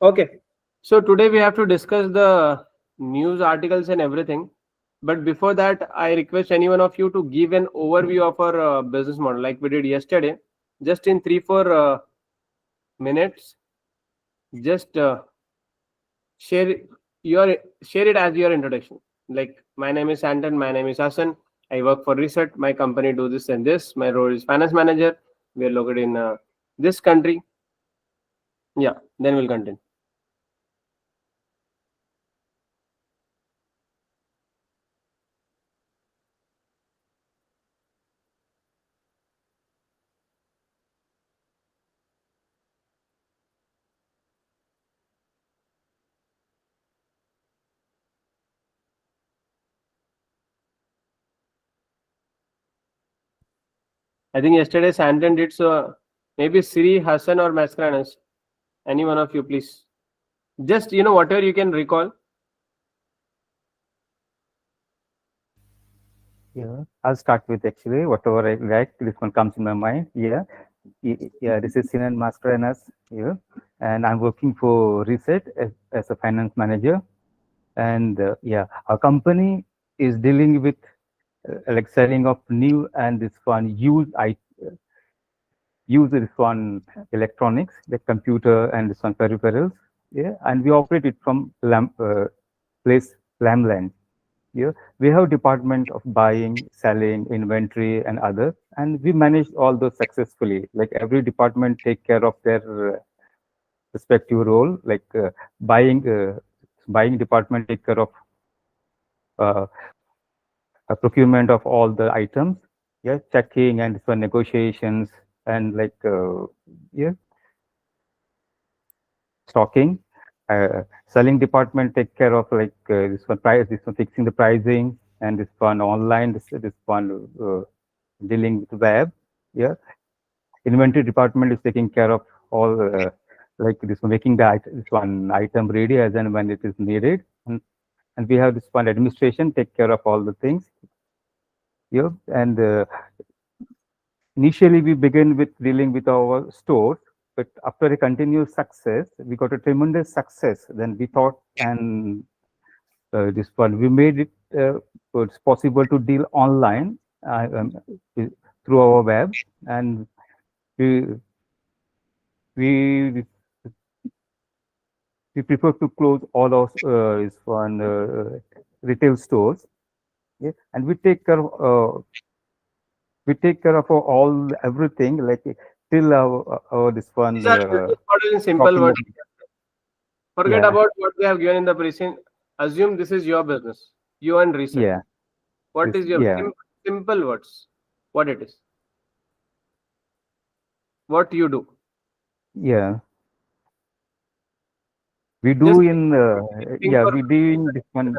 Okay. So today we have to discuss the news articles and everything. But before that, I request any one of you to give an overview of our business model, like we did yesterday, just in 3 4 minutes. Just share your share it as your introduction. Like, my name is Anton. My name is Hassan. I work for Ressett. My company do this and this. My role is finance manager. We are located in this country. Yeah. Then we'll continue. I think yesterday Santon did so. Maybe Siri, Hassan, or Mascarenas. Any one of you, please. Just whatever you can recall. Yeah, I'll start with actually whatever I like. This one comes in my mind. Yeah, yeah. This is Sinan Mascarenas here, and I'm working for Reset as a finance manager. And yeah, our company is dealing with like selling of new and this one use this one electronics, like computer and this one peripherals. Yeah, and we operate it from place Lamland. Yeah, we have department of buying, selling, inventory, and others, and we manage all those successfully. Like every department take care of their respective role. Like buying department take care of uh, procurement of all the items. Yeah, checking and for negotiations and like yeah, stocking. Selling department take care of like this one price, this one fixing the pricing, and this one online, this one dealing with web. Yeah, inventory department is taking care of all like this one, making this one item ready as and when it is needed, and we have this one administration take care of all the things. Yeah, and initially we begin with dealing with our stores, but after a continuous success, we got a tremendous success. Then we thought, and this one we made it it's possible to deal online uh, through our web, and we we we prefer to close all our is one retail stores. Yeah, and we take care of all everything like till our this one These are business model in simple stocking words. of Forget yeah about what they have given in the precinct. Assume this is your business. You and Reset. yeah What this is your yeah simple words? What it is? What you do? yeah we do Just in think for we do in this one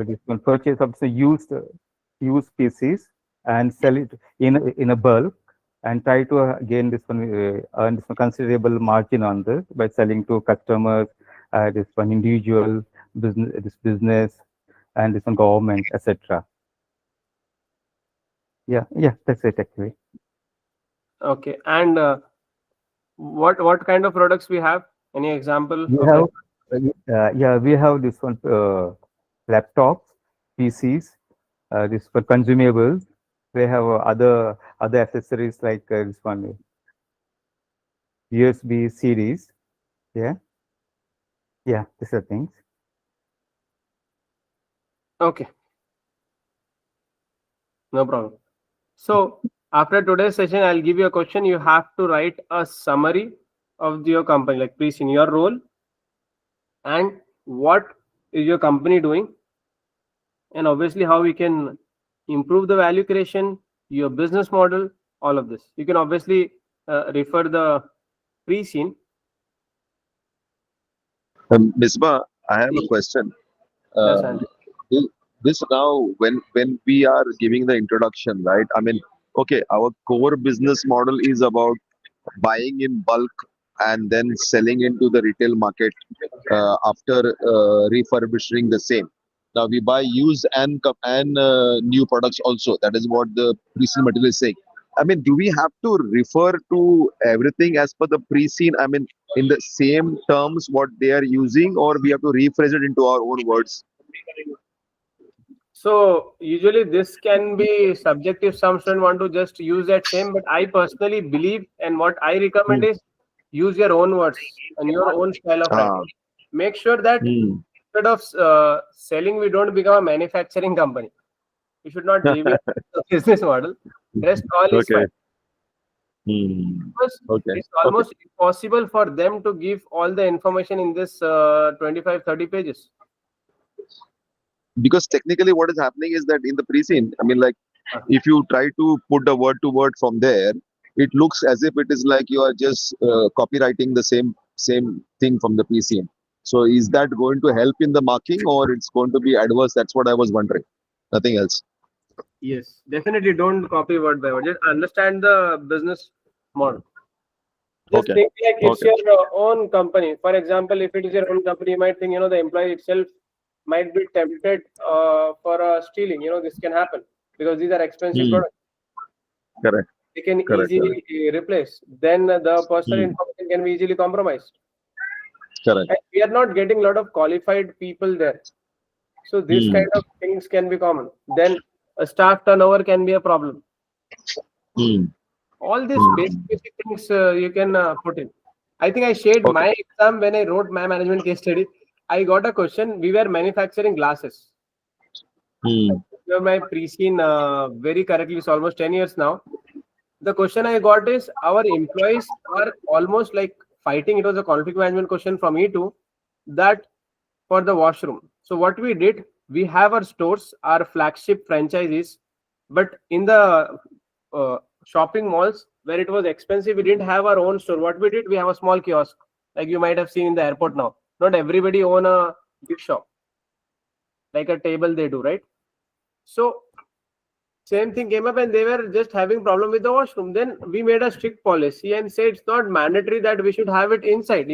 this one purchase of the used pieces and sell it in a bulk and try to gain this one earn this one considerable margin on this by selling to customers, this one individual business and this one government, etc. Yeah, that's it actually. okay. And what kind of products we have? Any example We of have that? we have this one laptops, PCs, this for consumables. We have other accessories like this one USB series. Yeah, yeah, these are things. Okay, no problem. So after today's session, I'll give you a question. You have to write a summary of your company, like please in your role and what is your company doing, and obviously how we can improve the value creation, your business model, all of this. You can obviously refer the pre-scene. Misbah, I have a question. Yes, Uh, and thi- this now, when we are giving the introduction, right? I mean, okay, our core business model is about buying in bulk and then selling into the retail market after refurbishing the same. Now we buy used and new products also. That is what the pre-sale material is saying. I mean, do we have to refer to everything as per the pre-scene? I mean, in the same terms what they are using, or we have to rephrase it into our own words? So usually this can be subjective. Some students want to just use that same, but I personally believe, and what I recommend Hmm. is use your own words and your own style of Ah. writing. Make sure that Hmm. instead of selling, we don't become a manufacturing company. We should not deviate the business model. Rest all is Okay. fine. Hmm. Because Okay. it's Okay. almost impossible for them to give all the information in this 25-30 pages. Because technically, what is happening is that in the pre-scene, I mean, like, Uh, if you try to put the word to word from there, it looks as if it is like you are just copywriting the same thing from the pre-scene. So, is that going to help in the marking, or it's going to be adverse? That's what I was wondering. Nothing else. Yes, definitely don't copy word by word. Just understand the business model. Just Okay. think like it's Okay. your own company. For example, if it is your own company, you might think, the employee itself might be tempted for stealing. This can happen because these are expensive Hmm. products. Correct. They can Correct. Correct. easily replace. Then the personal Hmm. information can be easily compromised. Correct. And we are not getting a lot of qualified people there. So these Hmm. kind of things can be common. Then a staff turnover can be a problem. Hmm. All these Hmm. basic things you can put in. I think I shared Okay. my exam when I wrote my management case study. I got a question. We were manufacturing glasses. Hmm. My pre-scene very correctly. It's almost 10 years now. The question I got is our employees are almost like fighting. It was a conflict management question from me too. That for the washroom. So what we did, we have our stores, our flagship franchises, but in the shopping malls where it was expensive, we didn't have our own store. What we did, we have a small kiosk, like you might have seen in the airport now. Not everybody own a big shop, like a table they do, right? So same thing came up and they were just having problem with the washroom. Then we made a strict policy and said it's not mandatory that we should have it inside.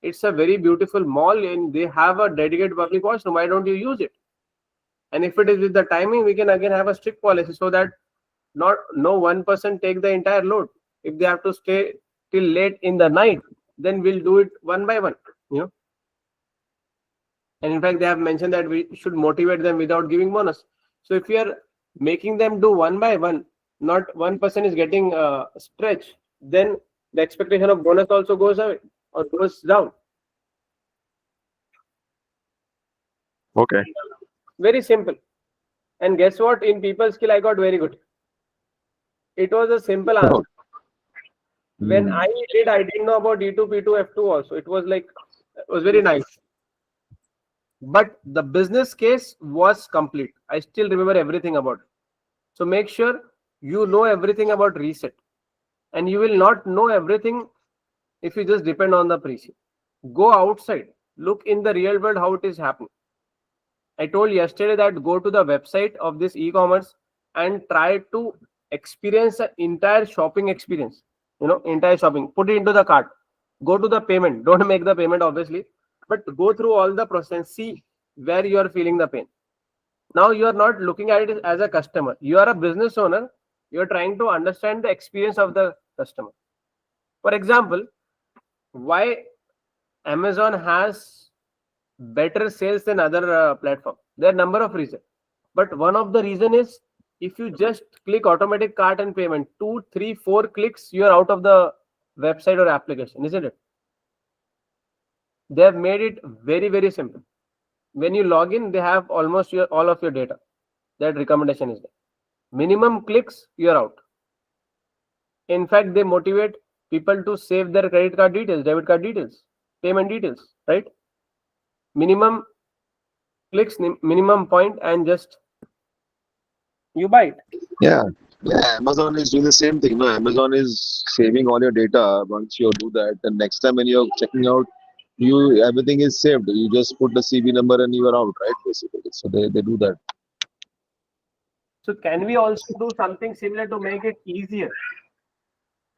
It's a very beautiful mall and they have a dedicated public washroom. Why don't you use it? And if it is with the timing, we can again have a strict policy so that not no one person take the entire load. If they have to stay till late in the night, then we'll do it one by one. You know. And in fact, they have mentioned that we should motivate them without giving bonus. So if we are making them do one by one, not one person is getting stretch, then the expectation of bonus also goes away or goes down. Okay. Very simple. And guess what? In people skill, I got very good. It was a simple answer. When Hmm. I didn't know about D2, P2, F2 also. It was very nice. But the business case was complete. I still remember everything about it. So make sure you know everything about Ressett. And you will not know everything if you just depend on the pre-scene. Go outside. Look in the real world how it is happening. I told yesterday that go to the website of this e-commerce and try to experience the entire shopping experience. Entire shopping. Put it into the cart. Go to the payment. Don't make the payment, obviously, but go through all the process. See where you are feeling the pain. Now you are not looking at it as a customer. You are a business owner. You are trying to understand the experience of the customer. For example, why Amazon has better sales than other platform? There are number of reasons, but one of the reason is if you just click automatic cart and payment, 2, 3, 4 clicks, you are out of the website or application, isn't it? They have made it very very simple. When you log in, they have almost all of your data. That recommendation is there. Minimum clicks, you're out. In fact, they motivate people to save their credit card details, debit card details, payment details, right? Minimum clicks, minimum point, and just you buy it. Yeah. Yeah. Amazon is doing the same thing. No, Amazon is saving all your data. Once you do that, the next time when you're checking out, everything is saved. You just put the CB number and you are out, right? Basically. So they do that. So can we also do something similar to make it easier?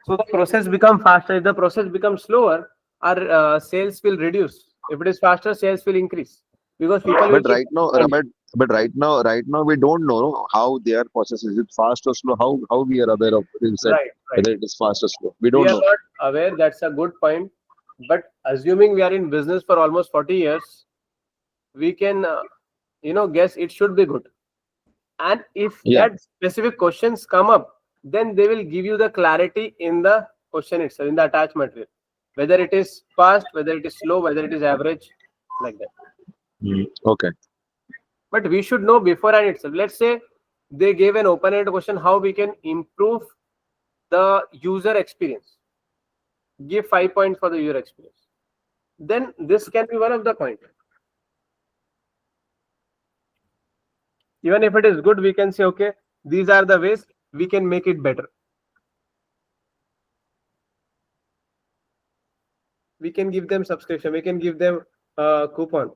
So the process become faster. If the process becomes slower, our sales will reduce. If it is faster, sales will increase because people will But keep right now, finding. But right now we don't know how their process is. It fast or slow? How we are aware of Ressett, Right, right. whether it is fast or slow? We We don't are know. not aware. That's a good point. But assuming we are in business for almost 40 years, we can, guess it should be good. And if Yeah. that specific questions come up, then they will give you the clarity in the question itself, in the attached material, whether it is fast, whether it is slow, whether it is average, like that. Okay. But we should know beforehand itself. Let's say they gave an open-ended question, how we can improve the user experience. Give 5 points for the user experience. Then this can be one of the points. Even if it is good, we can say, okay, these are the ways we can make it better. We can give them subscription, we can give them coupon.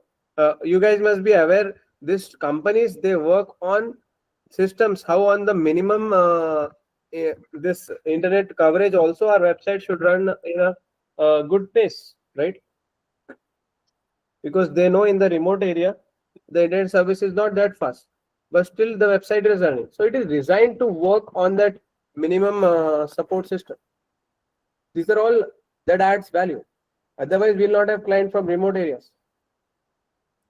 You guys must be aware, these companies, they work on systems, how on the minimum this internet coverage also our website should run in a good pace, right? Because they know in the remote area the internet service is not that fast, but still the website is running. So it is designed to work on that minimum support system. These are all that adds value. Otherwise, we'll not have client from remote areas.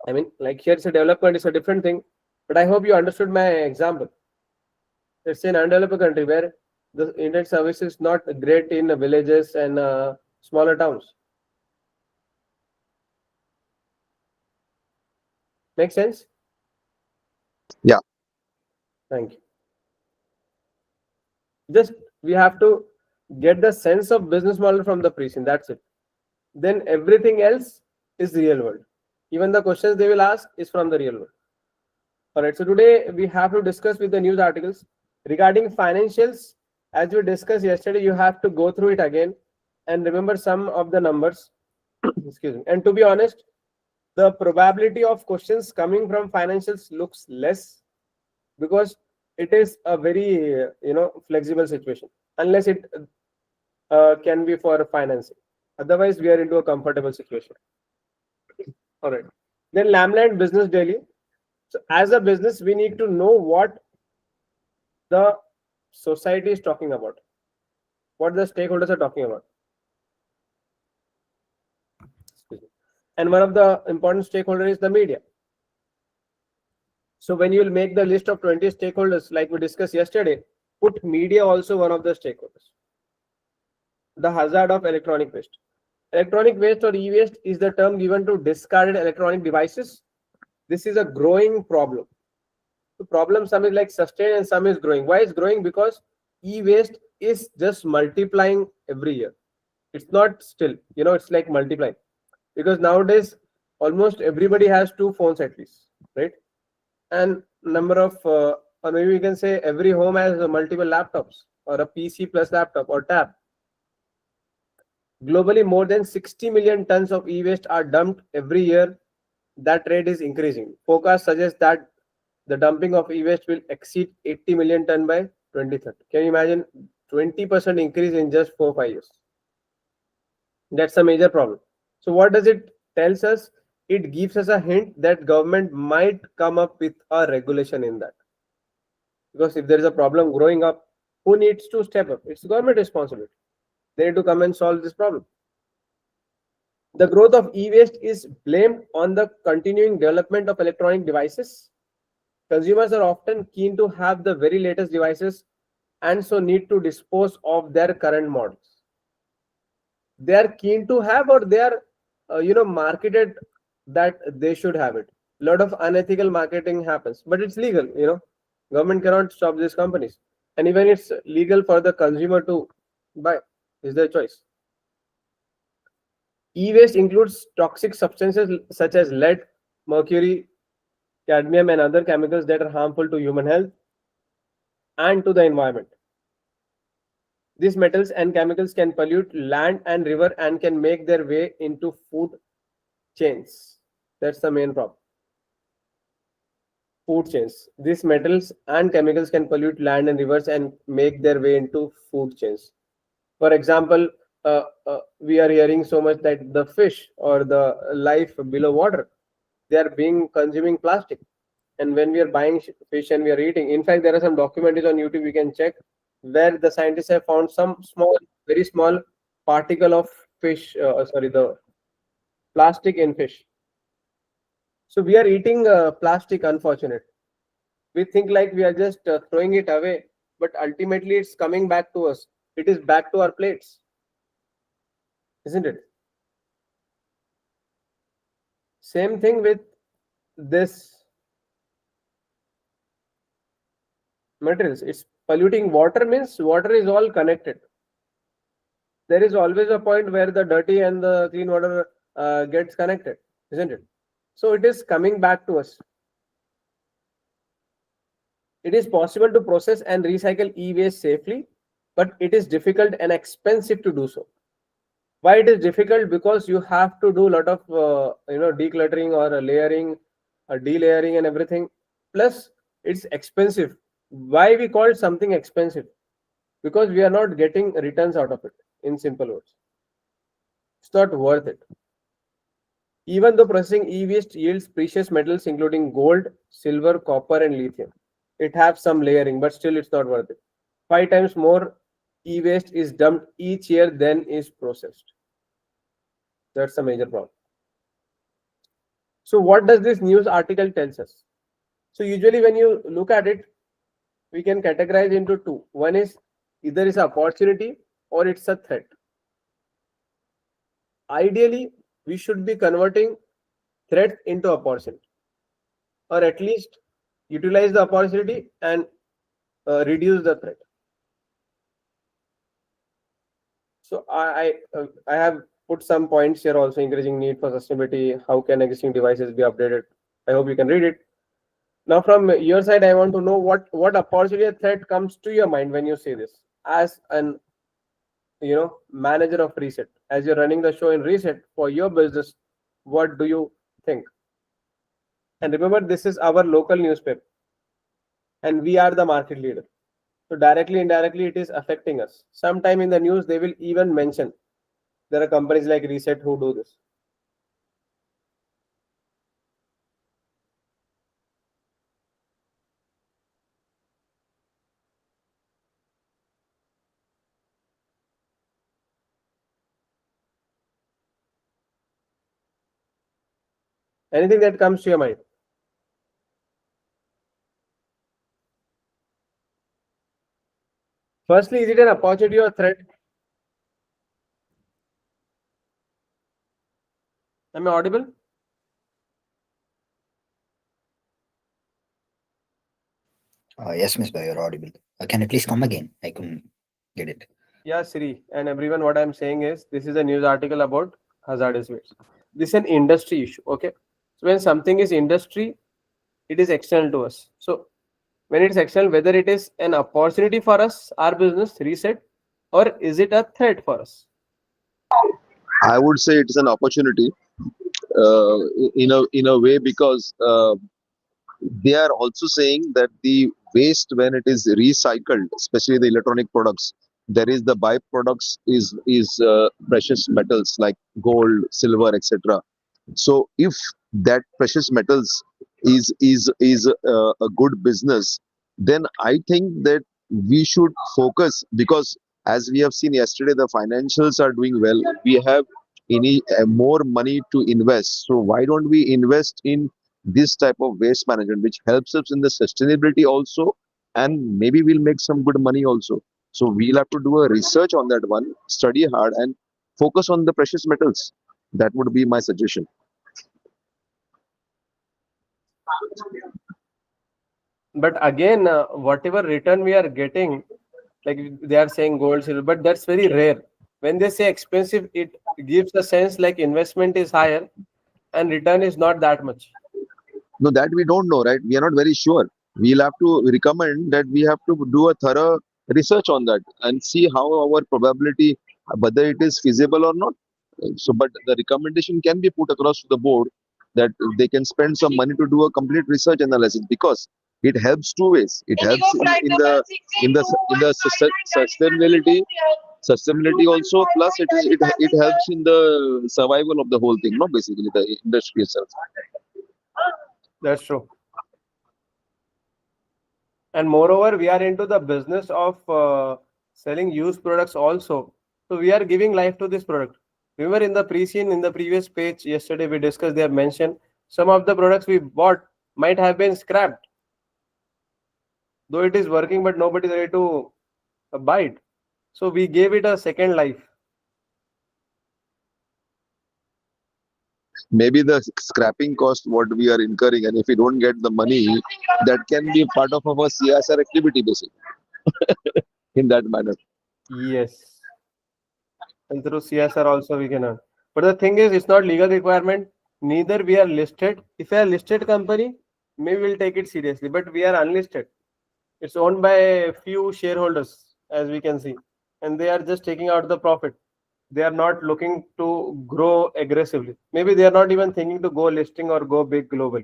I mean, like here it's a development, it's a different thing. But I hope you understood my example. Let's say an undeveloped country where the internet service is not great in villages and smaller towns. Make sense? Yeah. Thank you. Just we have to get the sense of business model from the pre-scene. That's it. Then everything else is real world. Even the questions they will ask is from the real world. All right. So today we have to discuss with the news articles regarding financials. As we discussed yesterday, you have to go through it again and remember some of the numbers. Excuse me. And to be honest, the probability of questions coming from financials looks less because it is a very flexible situation, unless it can be for financing. Otherwise, we are into a comfortable situation. All right. Then Lamland Business Daily. So as a business, we need to know what the society is talking about, what the stakeholders are talking about. And one of the important stakeholders is the media. So when you will make the list of 20 stakeholders, like we discussed yesterday, put media also one of the stakeholders. The hazard of electronic waste. Electronic waste or e-waste is the term given to discarded electronic devices. This is a growing problem. The problem, some is like sustained and some is growing. Why is growing? Because e-waste is just multiplying every year. It's not still, it's like multiplying. Because nowadays, almost everybody has 2 phones at least, right? And number of, or maybe we can say every home has multiple laptops or a PC plus laptop or tab. Globally, more than 60 million tons of e-waste are dumped every year. That rate is increasing. Forecast suggests that the dumping of e-waste will exceed 80 million ton by 2030. Can you imagine 20% increase in just 4-5 years? That's a major problem. So what does it tells us? It gives us a hint that government might come up with a regulation in that. Because if there is a problem growing up, who needs to step up? It's government responsibility. They need to come and solve this problem. The growth of e-waste is blamed on the continuing development of electronic devices. Consumers are often keen to have the very latest devices and so need to dispose of their current models. They are keen to have, or they are marketed that they should have it. A lot of unethical marketing happens, but it's legal. Government cannot stop these companies, and even it's legal for the consumer to buy. Is their choice. E-waste includes toxic substances such as lead, mercury, cadmium, and other chemicals that are harmful to human health and to the environment. These metals and chemicals can pollute land and river and can make their way into food chains. That's the main problem. Food chains. These metals and chemicals can pollute land and rivers and make their way into food chains. For example, we are hearing so much that the fish or the life below water, they are being consuming plastic. And when we are buying fish and we are eating, in fact, there are some documentaries on YouTube we can check where the scientists have found some small, very small particle of fish, the plastic in fish. So we are eating plastic, unfortunate. We think like we are just throwing it away, but ultimately it's coming back to us. It is back to our plates, isn't it? Same thing with this materials. It's polluting water, means water is all connected. There is always a point where the dirty and the clean water gets connected, isn't it? So it is coming back to us. It is possible to process and recycle e-waste safely, but it is difficult and expensive to do so. Why it is difficult? Because you have to do a lot of decluttering or layering, delayering and everything. Plus, it's expensive. Why we call something expensive? Because we are not getting returns out of it. In simple words, it's not worth it. Even though processing e-waste yields precious metals including gold, silver, copper, and lithium, it has some layering, but still it's not worth it. 5 times more e-waste is dumped each year than is processed. That's a major problem. So what does this news article tells us? So usually when you look at it, we can categorize into two. One is either it's an opportunity or it's a threat. Ideally, we should be converting threat into opportunity, or at least utilize the opportunity and reduce the threat. So I have put some points here also: increasing need for sustainability. How can existing devices be updated? I hope you can read it. Now, from your side, I want to know what opportunity or threat comes to your mind when you say this as an manager of Ressett. As you're running the show in Ressett for your business, what do you think? And remember, this is our local newspaper, and we are the market leader. So directly, indirectly, it is affecting us. Sometime in the news, they will even mention there are companies like Ressett who do this. Anything that comes to your mind? Firstly, is it an opportunity or threat? Am I audible? Yes, Miss Bhai, you're audible. Can you please come again? I couldn't get it. Yeah, Sri and everyone, what I'm saying is this is a news article about hazardous waste. This is an industry issue, okay? So when something is industry, it is external to us. So when it's external, whether it is an opportunity for us, our business, Ressett, or is it a threat for us? I would say it is an opportunity uh, in a way, because they are also saying that the waste, when it is recycled, especially the electronic products, there is the byproducts is precious metals like gold, silver, etc. So if that precious metals is a good business, then I think that we should focus, because as we have seen yesterday, the financials are doing well. We have any more money to invest. So why don't we invest in this type of waste management, which helps us in the sustainability also, and maybe we'll make some good money also. So we'll have to do a research on that one, study hard, and focus on the precious metals. That would be my suggestion. But again, whatever return we are getting, like they are saying gold, silver, but that's very rare. When they say expensive, it gives a sense like investment is higher and return is not that much. No, that we don't know, right? We are not very sure. We'll have to recommend that we have to do a thorough research on that and see how our probability, whether it is feasible or not. So, but the recommendation can be put across to the board that they can spend some money to do a complete research analysis, because it helps two ways. It helps in the sustainability also. Plus, it helps in the survival of the whole thing. Not basically the industry itself. That's true. And moreover, we are into the business of selling used products also. So we are giving life to this product. Remember in the pre-scene, in the previous page, yesterday we discussed, they have mentioned some of the products we bought might have been scrapped. Though it is working, but nobody is ready to buy it. So we gave it a second life. Maybe the scrapping cost what we are incurring, and if we don't get the money, that can be part of our CSR activity basically in that manner. Yes. And through CSR also we can earn. But the thing is, it's not legal requirement. Neither we are listed. If we are a listed company, maybe we'll take it seriously. But we are unlisted. It's owned by a few shareholders, as we can see, and they are just taking out the profit. They are not looking to grow aggressively. Maybe they are not even thinking to go listing or go big global.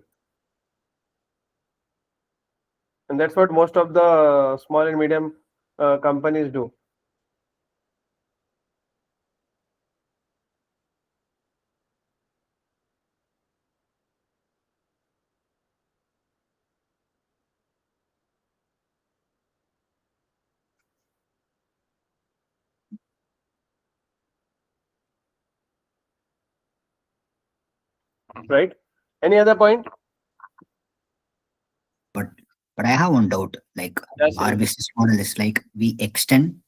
And that's what most of the small and medium companies do. Right? Any other point? But I have one doubt. Like Yes, our yes. business model is like we extend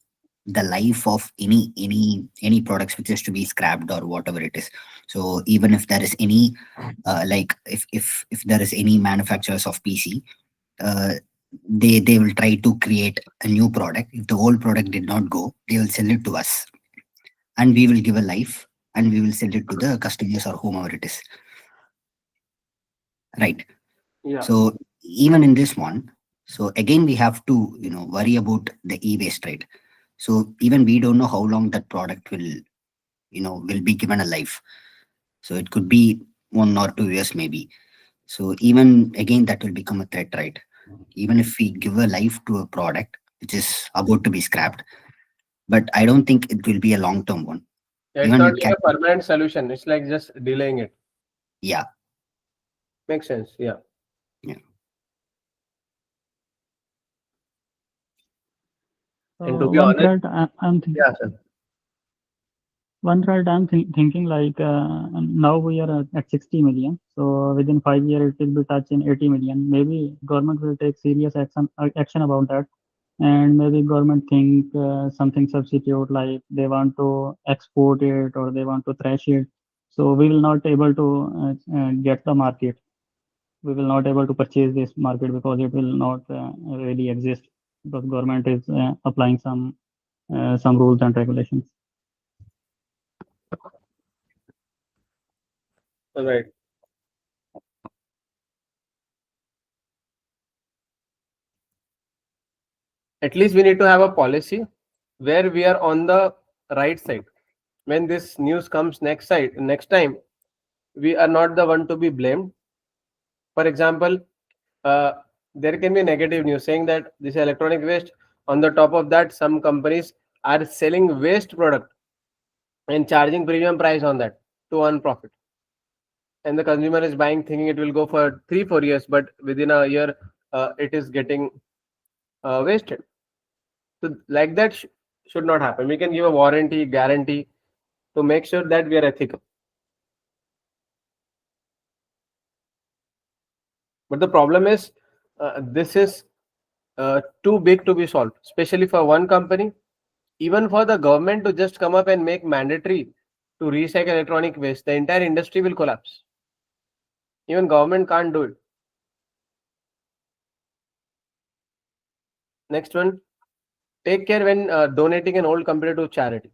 the life of any products which is to be scrapped or whatever it is. So even if there is any like if there is any manufacturers of PC, uh, they will try to create a new product. If the old product did not go, they will sell it to us, and we will give a life, and we will sell it to the customers or whomever it is. Right. Yeah. So even in this one, so again we have to worry about the e-waste, right? So even we don't know how long that product will be given a life. So it could be 1 or 2 years maybe. So even again that will become a threat, right? Even if we give a life to a product which is about to be scrapped, but I don't think it will be a long term one. Yeah, it's Even not it like can, a permanent solution. It's like just delaying it. yeah, Makes sense. Yeah. yeah. And to be One honest, thread I'm thinking. yeah, sir. One thread I'm thinking like now we are at 60 million. So within 5 years it will be touching 80 million. Maybe government will take serious action about that, and maybe government think something substitute like they want to export it or they want to thrash it. So we will not able to get the market. We will not able to purchase this market because it will not really exist because government is applying some rules and regulations. Right. At least we need to have a policy where we are on the right side. When this news comes next time, we are not the one to be blamed. For example, uh, there can be negative news saying that this electronic waste. On the top of that, some companies are selling waste product and charging premium price on that to earn profit. And the consumer is buying thinking it will go for 3 4 years, but within a year it is getting wasted. So like that should not happen. We can give a warranty guarantee to make sure that we are ethical. But the problem is this is too big to be solved, especially for one company. Even for the government to just come up and make mandatory to recycle electronic waste, the entire industry will collapse. Even government can't do it. Next one, take care when donating an old computer to charity.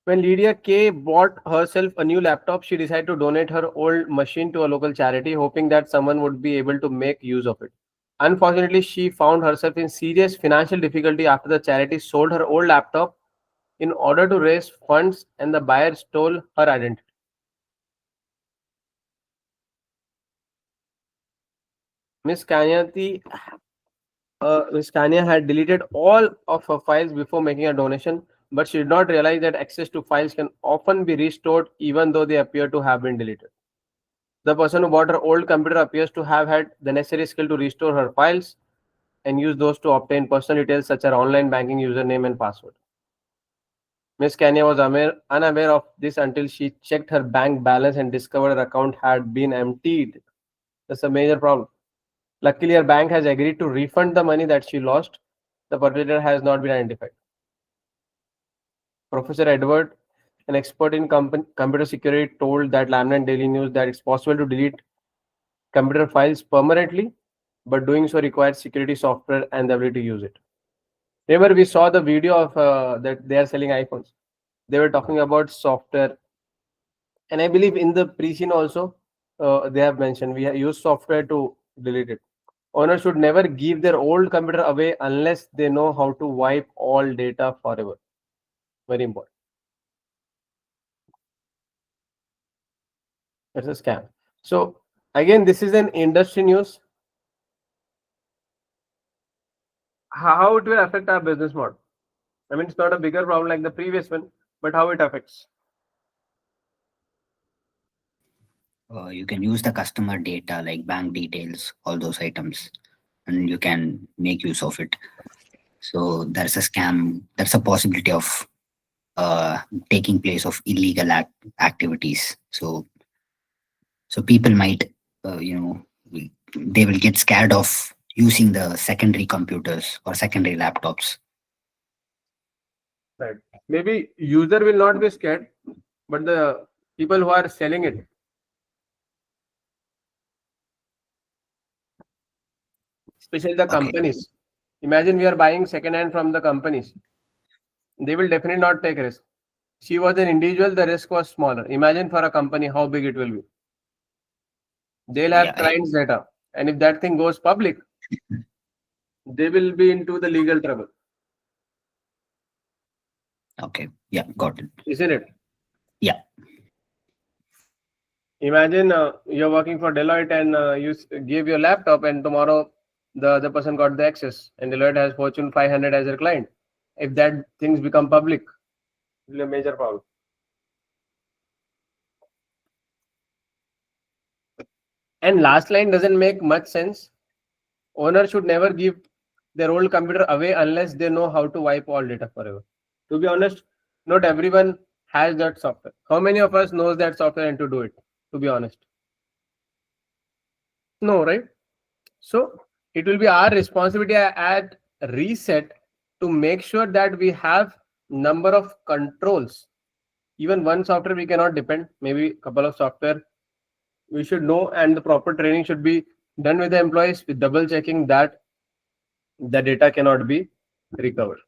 When Lydia K bought herself a new laptop, she decided to donate her old machine to a local charity, hoping that someone would be able to make use of it. Unfortunately, she found herself in serious financial difficulty after the charity sold her old laptop in order to raise funds and the buyer stole her identity. Miss Kanyati Ms. Kanya had deleted all of her files before making a donation, but she did not realize that access to files can often be restored even though they appear to have been deleted. The person who bought her old computer appears to have had the necessary skill to restore her files and use those to obtain personal details such as online banking username and password. Miss Kenya was unaware of this until she checked her bank balance and discovered her account had been emptied. That's a major problem. Luckily, her bank has agreed to refund the money that she lost. The perpetrator has not been identified. Professor Edward, an expert in computer security, told that Lamland Daily News that it's possible to delete computer files permanently, but doing so requires security software and the ability to use it. Remember, we saw the video of that they are selling iPhones. They were talking about software, and I believe in the pre-scene also they have mentioned we use software to delete it. Owners should never give their old computer away unless they know how to wipe all data forever. Very important. It's a scam. So again, this is an industry news. How it will affect our business model? I mean, it's not a bigger problem like the previous one, but how it affects? You can use the customer data like bank details, all those items, and you can make use of it. So there's a scam, there's a possibility of taking place of illegal activities. So people might, they will get scared of using the secondary computers or secondary laptops. Right. Maybe user will not be scared, but the people who are selling it. Especially the Okay. companies. Imagine we are buying second hand from the companies. They will definitely not take risk. She was an individual, the risk was smaller. Imagine for a company how big it will be. They'll have Yeah, clients' data. And if that thing goes public, they will be into the legal trouble. Okay. Yeah, got it. Isn't it? Yeah. Imagine you're working for Deloitte and you give your laptop, and tomorrow the other person got the access, and Deloitte has Fortune 500 as their client. If that things become public, it will be a major problem. And last line doesn't make much sense. Owner should never give their old computer away unless they know how to wipe all data forever. To be honest, not everyone has that software. How many of us knows that software and to do it? To be honest, no, right? So it will be our responsibility at Ressett to make sure that we have number of controls. Even one software we cannot depend. Maybe a couple of software we should know, and the proper training should be done with the employees with double checking that the data cannot be recovered.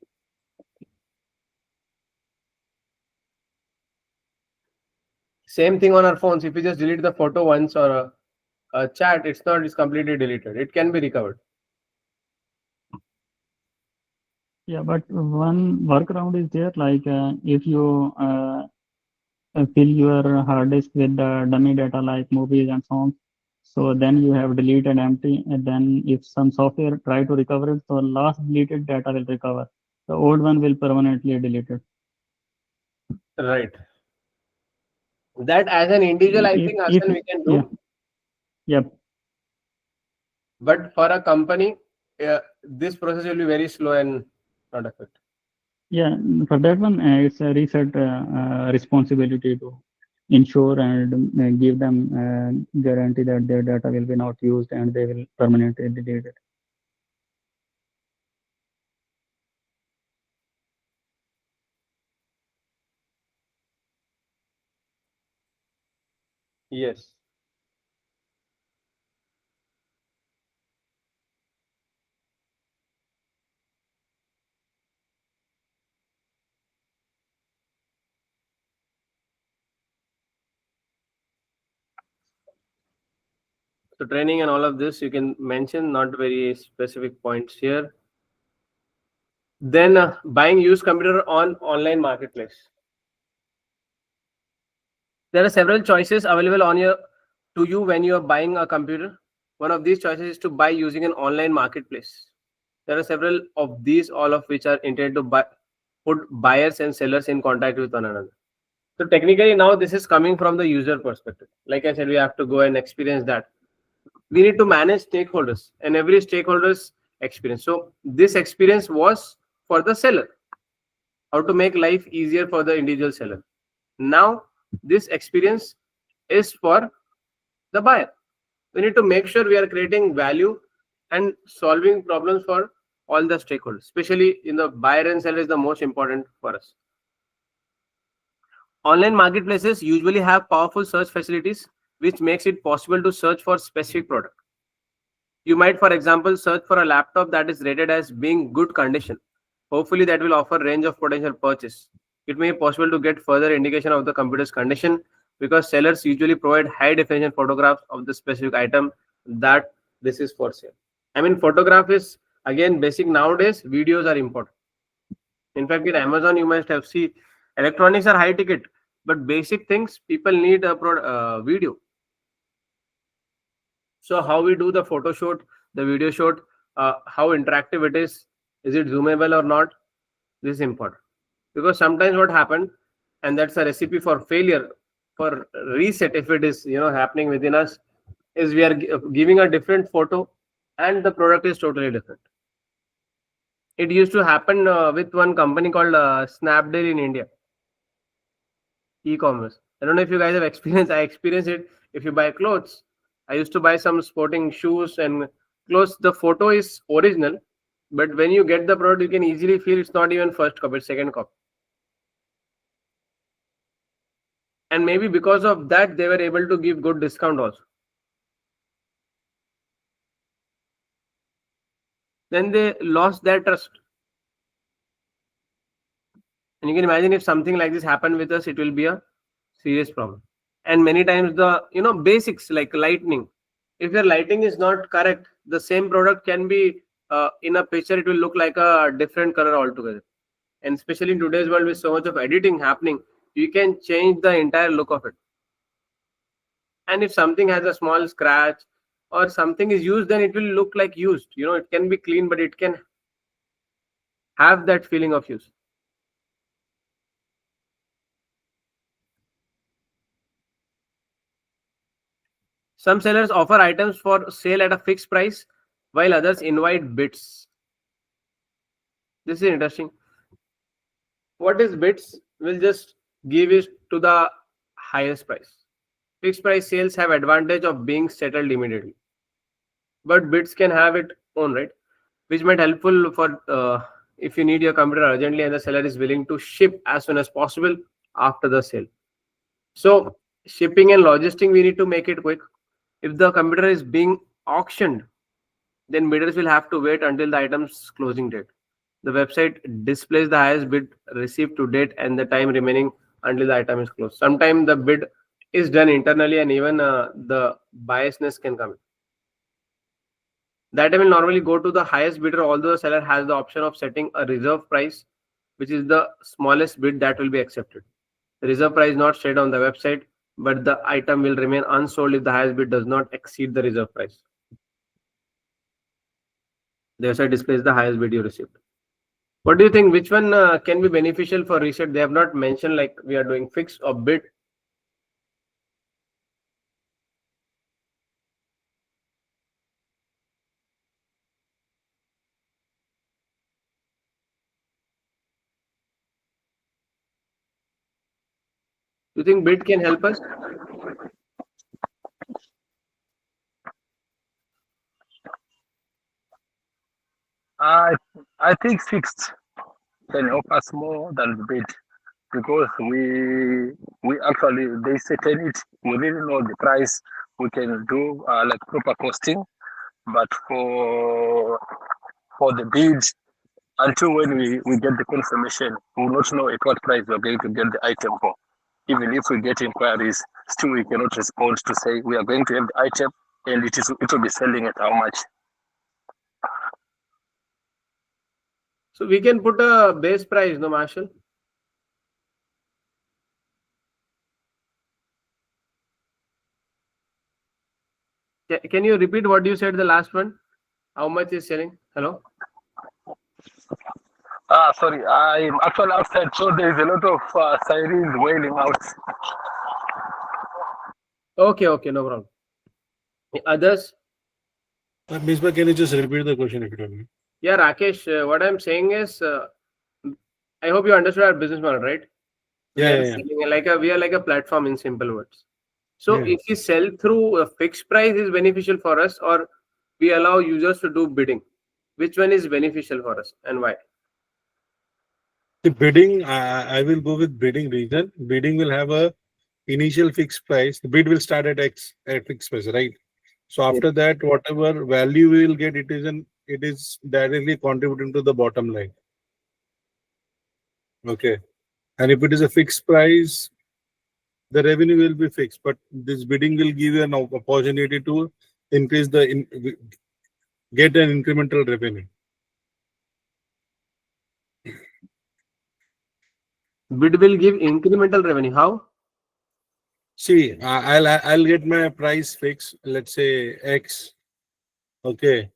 Same thing on our phones. If we just delete the photo once or a chat, it's completely deleted. It can be recovered. Yeah, but one workaround is there, like if you fill your hard disk with the dummy data like movies and songs, so then you have deleted empty, and then if some software try to recover it, so last deleted data will recover. The old one will permanently deleted. Right. That as an individual, I think, Hassan, we can do. Yeah. Yep. But for a company, this process will be very slow and not effective. Yeah, for that one, it's a Ressett responsibility to ensure and give them guarantee that their data will be not used and they will permanently delete it. Yes. So training and all of this you can mention, not very specific points here. Then buying used computer on online marketplace. There are several choices available to you when you are buying a computer. One of these choices is to buy using an online marketplace. There are several of these, all of which are intended to put buyers and sellers in contact with one another. So technically now this is coming from the user perspective. Like I said, we have to go and experience that. We need to manage stakeholders and every stakeholder's experience. So this experience was for the seller, how to make life easier for the individual seller. Now this experience is for the buyer. We need to make sure we are creating value and solving problems for all the stakeholders, especially in the buyer and seller is the most important for us. Online marketplaces usually have powerful search facilities, which makes it possible to search for specific product. You might, for example, search for a laptop that is rated as being good condition. Hopefully, that will offer range of potential purchase. It may be possible to get further indication of the computer's condition because sellers usually provide high definition photographs of the specific item that this is for sale. I mean, photograph is again basic nowadays. Videos are important. In fact, in Amazon, you must have seen electronics are high ticket, but basic things people need a video. So how we do the photo shoot, the video shoot, how interactive it is it zoomable or not? This is important because sometimes what happened, and that's a recipe for failure, for reset if it is happening within us, is we are giving a different photo and the product is totally different. It used to happen with one company called Snapdeal in India, e-commerce. I don't know if you guys have experienced. I experienced it. If you buy clothes, I used to buy some sporting shoes and clothes. The photo is original, but when you get the product, you can easily feel it's not even first copy, it's second copy. And maybe because of that, they were able to give good discount also. Then they lost their trust. And you can imagine if something like this happened with us, it will be a serious problem. And many times the basics like lighting, if your lighting is not correct, the same product can be in a picture, it will look like a different color altogether. And especially in today's world with so much of editing happening, you can change the entire look of it. And if something has a small scratch or something is used, then it will look like used. It can be clean, but it can have that feeling of use. Some sellers offer items for sale at a fixed price, while others invite bids. This is interesting. What is bids? We'll just give it to the highest price. Fixed price sales have advantage of being settled immediately, but bids can have its own, right? Which might helpful for if you need your computer urgently and the seller is willing to ship as soon as possible after the sale. So shipping and logistic, we need to make it quick. If the computer is being auctioned, then bidders will have to wait until the item's closing date. The website displays the highest bid received to date and the time remaining until the item is closed. Sometimes the bid is done internally and even the biasness can come in. The item will normally go to the highest bidder, although the seller has the option of setting a reserve price, which is the smallest bid that will be accepted. The reserve price is not shared on the website, but the item will remain unsold if the highest bid does not exceed the reserve price. The website displays the highest bid you received. What do you think? Which one can be beneficial for Ressett? They have not mentioned like we are doing fixed or bid. Do you think bid can help us? I think fixed can help us more than the bid because we actually they settle it. We really know the price. We can do like proper costing, but for the bid, until when we get the confirmation, we will not know at what price we are going to get the item for. Even if we get inquiries, still we cannot respond to say we are going to have the item and it will be selling at how much. So we can put a base price, no, Marshall? Can you repeat what you said the last one? How much is selling? Hello? Sorry, I'm actually outside, so there is a lot of sirens wailing out. Okay, no problem. Others? Misbah, can you just repeat the question if you don't mind? Yeah, Rakesh, what I'm saying is, I hope you understood our business model, right? We are selling we are like a platform in simple words. So Yeah. if we sell through a fixed price is beneficial for us, or we allow users to do bidding, which one is beneficial for us and why? The bidding, I will go with bidding reason. Bidding will have a initial fixed price. The bid will start at X at fixed price, right? So after that, whatever value we will get, it is directly contributing to the bottom line. Okay. And if it is a fixed price, the revenue will be fixed. But this bidding will give you an opportunity to increase get an incremental revenue. Bid will give incremental revenue. How? See, I'll get my price fixed. Let's say X. Okay,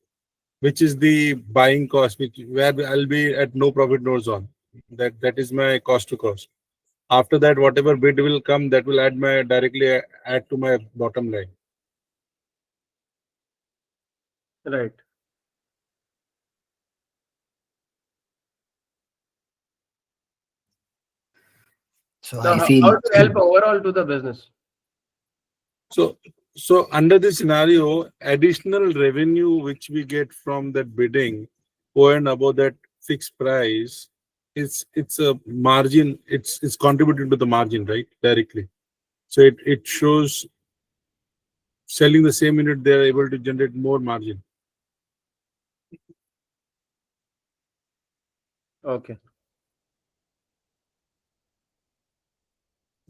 which is the buying cost, where I'll be at no profit no zone. That is my cost to cost. After that, whatever bid will come, that will directly add to my bottom line. Right. So Now, I feel how to help overall to the business? So under this scenario, additional revenue which we get from that bidding over and above that fixed price, it's a margin. It's contributing to the margin, right? Directly. So it shows selling the same unit, they are able to generate more margin. Okay.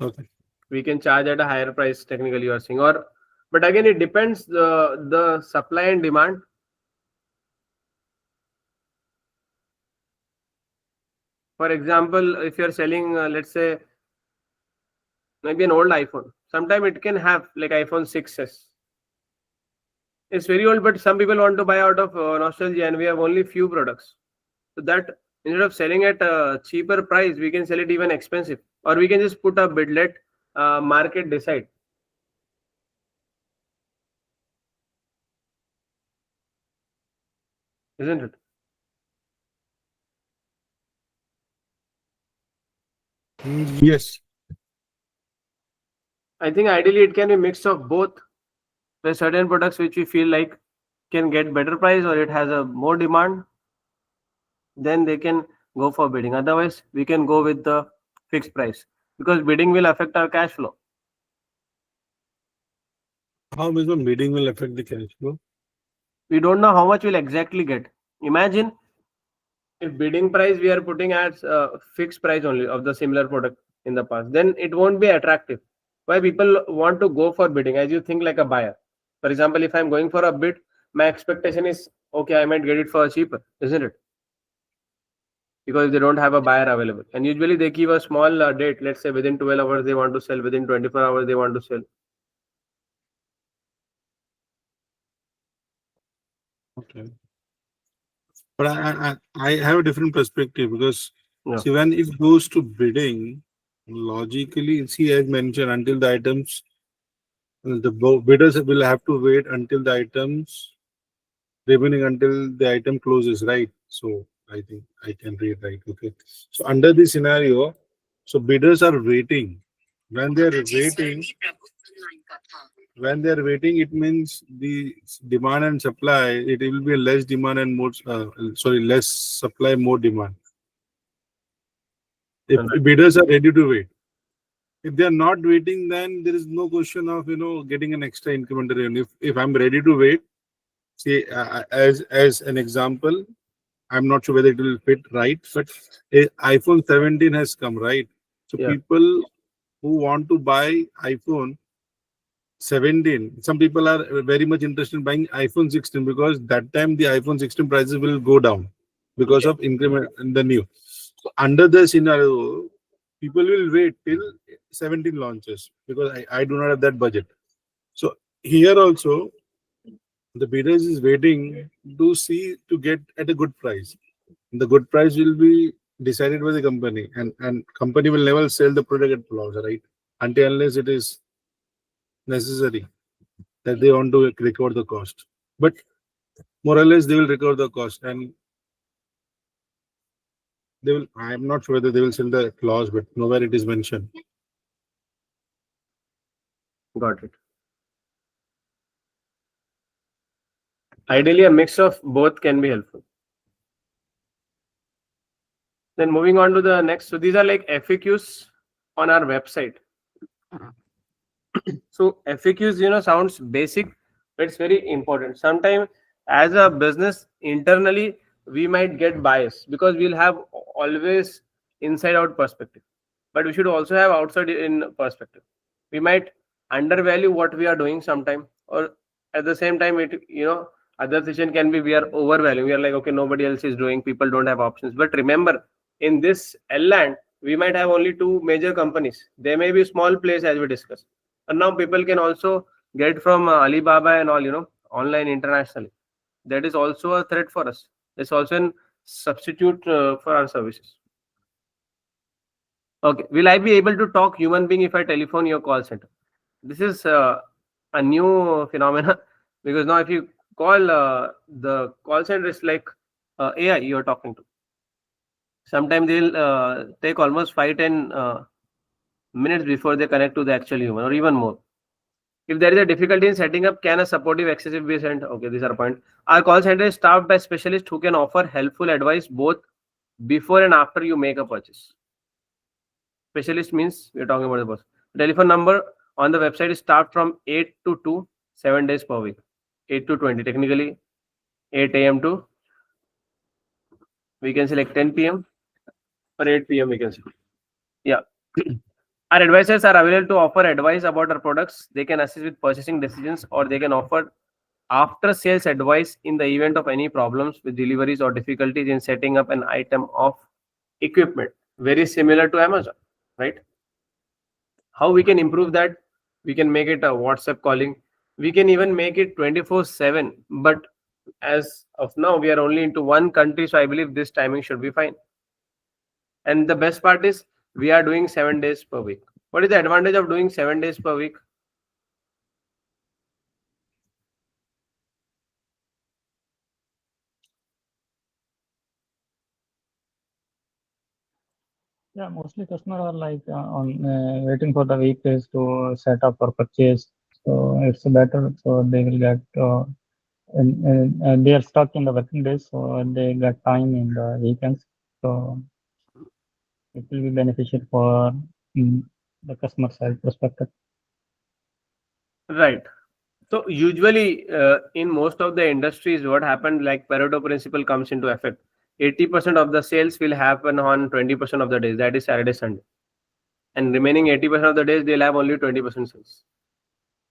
Okay. We can charge at a higher price, technically you are saying, or but again it depends the supply and demand. For example, if you're selling let's say maybe an old iPhone, sometime it can have like iPhone 6s. It's very old, but some people want to buy out of nostalgia, and we have only few products. So that instead of selling at a cheaper price, we can sell it even expensive, or we can just put a bid, let market decide. Isn't it? Yes. I think ideally it can be mix of both. There's certain products which we feel like can get better price or it has a more demand, then they can go for bidding. Otherwise, we can go with the fixed price because bidding will affect our cash flow. How much the bidding will affect the cash flow? We don't know how much we'll exactly get. Imagine if bidding price we are putting as fixed price only of the similar product in the past, then it won't be attractive. Why people want to go for bidding? As you think like a buyer. For example, if I'm going for a bid, my expectation is okay, I might get it for cheaper, isn't it? Because they don't have a buyer available, and usually they give a small date. Let's say within 12 hours they want to sell, within 24 hours they want to sell. Okay. But I have a different perspective because Yeah. see, when it goes to bidding, logically, see, as mentioned, until the items, the bidders will have to wait until the items remaining until the item closes, right? So I think I can read right. Okay. So under this scenario, so bidders are waiting. When they are waiting, it means the demand and supply, it will be less demand and more, less supply, more demand. If bidders are ready to wait. If they are not waiting, then there is no question of, getting an extra incremental revenue. If I'm ready to wait, see, as an example, I'm not sure whether it will fit right, but iPhone 17 has come, right? So Yeah. people who want to buy iPhone 17, some people are very much interested in buying iPhone 16 because that time the iPhone 16 prices will go down because of increment in the new. So under the scenario, people will wait till 17 launches because I do not have that budget. So here also, the bidders is waiting to get at a good price. The good price will be decided by the company, and company will never sell the product at loss, right? Until unless it is necessary that they want to recover the cost. But more or less they will recover the cost, and they will. I am not sure whether they will sell the clause, but nowhere it is mentioned. Got it. Ideally, a mix of both can be helpful. Then moving on to the next. So these are like FAQs on our website. So FAQs, sounds basic, but it's very important. Sometimes as a business internally, we might get bias because we'll have always inside out perspective, but we should also have outside in perspective. We might undervalue what we are doing sometime, or at the same time, other decision can be we are overvaluing. We are like, okay, nobody else is doing, people don't have options. But remember, in this land, we might have only two major companies. They may be small place as we discussed. And now people can also get from Alibaba and all, online internationally. That is also a threat for us. It's also a substitute for our services. Okay, will I be able to talk human being if I telephone your call center? This is a new phenomena because now if you call the call center, is like AI you're talking to. Sometimes they'll take almost 5-10 minutes before they connect to the actual human, or even more. If there is a difficulty in setting up, can a supportive accessible be sent? Okay, these are points. Our call center is staffed by specialists who can offer helpful advice both before and after you make a purchase. Specialist means we're talking about the person. Telephone number on the website is staffed from 8 to 2, 7 days per week. 8 to 20, technically 8 a.m. to, we can select 10 p.m. or 8 p.m. we can say. Yeah. Our advisors are available to offer advice about our products. They can assist with purchasing decisions, or they can offer after sales advice in the event of any problems with deliveries or difficulties in setting up an item of equipment. Very similar to Amazon, right? How we can improve that? We can make it a WhatsApp calling. We can even make it 24/7. But as of now, we are only into one country, so I believe this timing should be fine. And the best part is we are doing 7 days per week. What is the advantage of doing 7 days per week? Yeah, mostly customers are like waiting for the weekdays to set up or purchase. So it's better. So they will get and they are stuck in the working days, so they get time in the weekends. So it will be beneficial for the customer side perspective. Right. So usually in most of the industries, what happened, like Pareto principle comes into effect. 80% of the sales will happen on 20% of the days, that is Saturday, Sunday. And remaining 80% of the days, they'll have only 20% sales.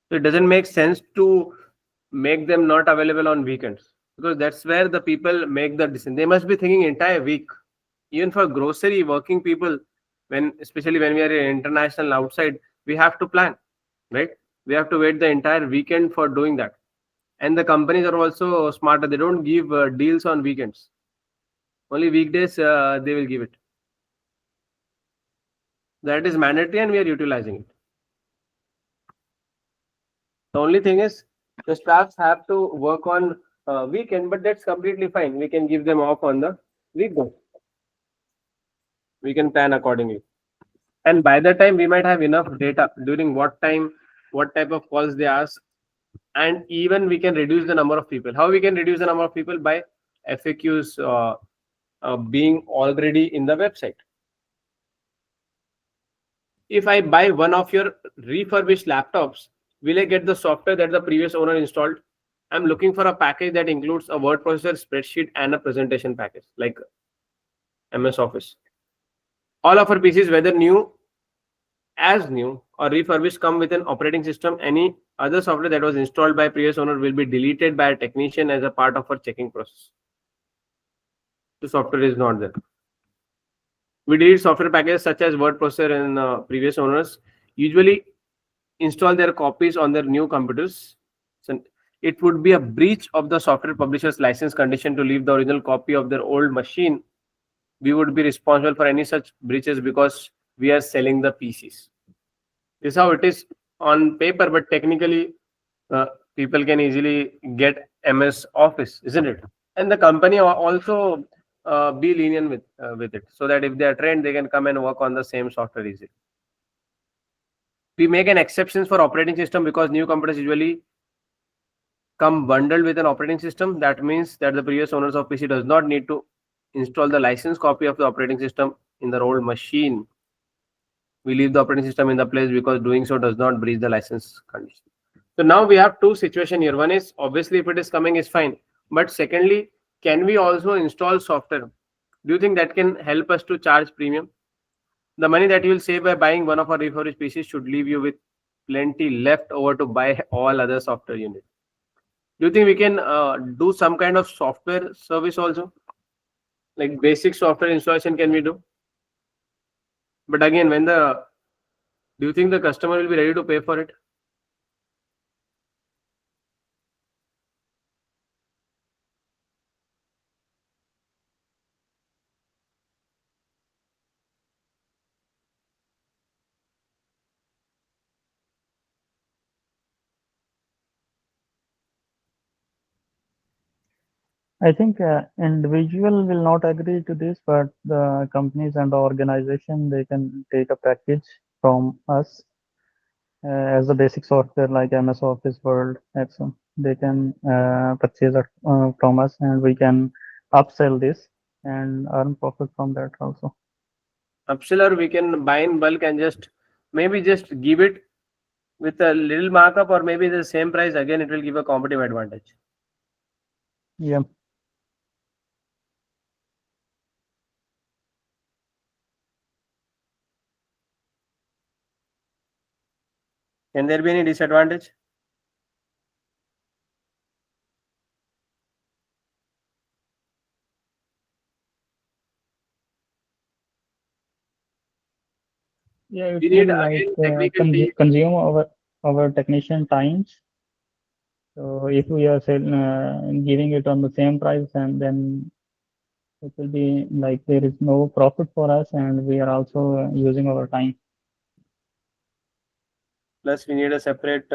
So it doesn't make sense to make them not available on weekends, because that's where the people make the decision. They must be thinking entire week. Even for grocery working people, especially when we are international outside, we have to plan, right? We have to wait the entire weekend for doing that. And the companies are also smarter. They don't give deals on weekends. Only weekdays they will give it. That is mandatory and we are utilizing it. The only thing is the staffs have to work on weekend, but that's completely fine. We can give them off on the weekday. We can plan accordingly. And by the time we might have enough data during what time, what type of calls they ask, and even we can reduce the number of people. How we can reduce the number of people? By FAQs being already in the website. If I buy one of your refurbished laptops, will I get the software that the previous owner installed? I'm looking for a package that includes a word processor, spreadsheet, and a presentation package like MS Office. All of our PCs, whether new or refurbished, come with an operating system. Any other software that was installed by previous owner will be deleted by a technician as a part of our checking process. The software is not there. We delete software packages such as word processor and previous owners usually install their copies on their new computers. So it would be a breach of the software publisher's license condition to leave the original copy of their old machine we would be responsible for any such breaches because we are selling the PCs. This is how it is on paper, but technically, people can easily get MS Office, isn't it? And the company also be lenient with it, so that if they are trained, they can come and work on the same software easily. We make an exceptions for operating system because new computers usually come bundled with an operating system. That means that the previous owners of PC does not need to install the license copy of the operating system in their old machine. We leave the operating system in the place because doing so does not breach the license condition. So now we have two situations here. One is obviously if it is coming is fine, but secondly, can we also install software? Do you think that can help us to charge premium? The money that you will save by buying one of our refurbished PCs should leave you with plenty left over to buy all other software you need. Do you think we can do some kind of software service also? Like basic software installation can we do? But again, do you think the customer will be ready to pay for it? I think individual will not agree to this, but the companies and the organization, they can take a package from us as a basic software like MS Office, Word, Excel. They can purchase it from us, and we can upsell this and earn profit from that also. Upsell, or we can buy in bulk and maybe just give it with a little markup, or maybe the same price. Again, it will give a competitive advantage. Yeah. Can there be any disadvantage? Yeah, it We need will like again technical team. consume our technician times. So if we are giving it on the same price, and then it will be like there is no profit for us, and we are also using our time. Plus, we need a separate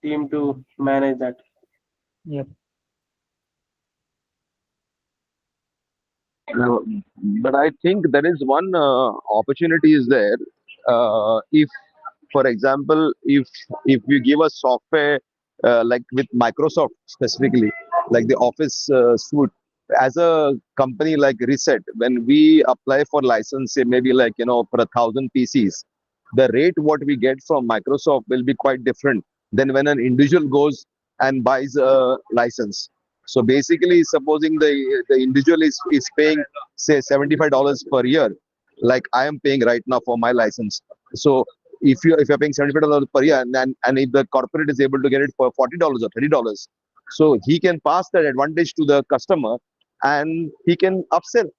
team to manage that. Yep. Uh, but I think there is one opportunity is there. If, for example, if you give a software like with Microsoft specifically, like the Office suite, as a company like Ressett, when we apply for license, say maybe like for 1,000 PCs, the rate what we get from Microsoft will be quite different than when an individual goes and buys a license. So basically, supposing the individual is paying say $75 per year, like I am paying right now for my license. So if you're paying $75 per year, and if the corporate is able to get it for $40 or $30, so he can pass that advantage to the customer, and he can upsell,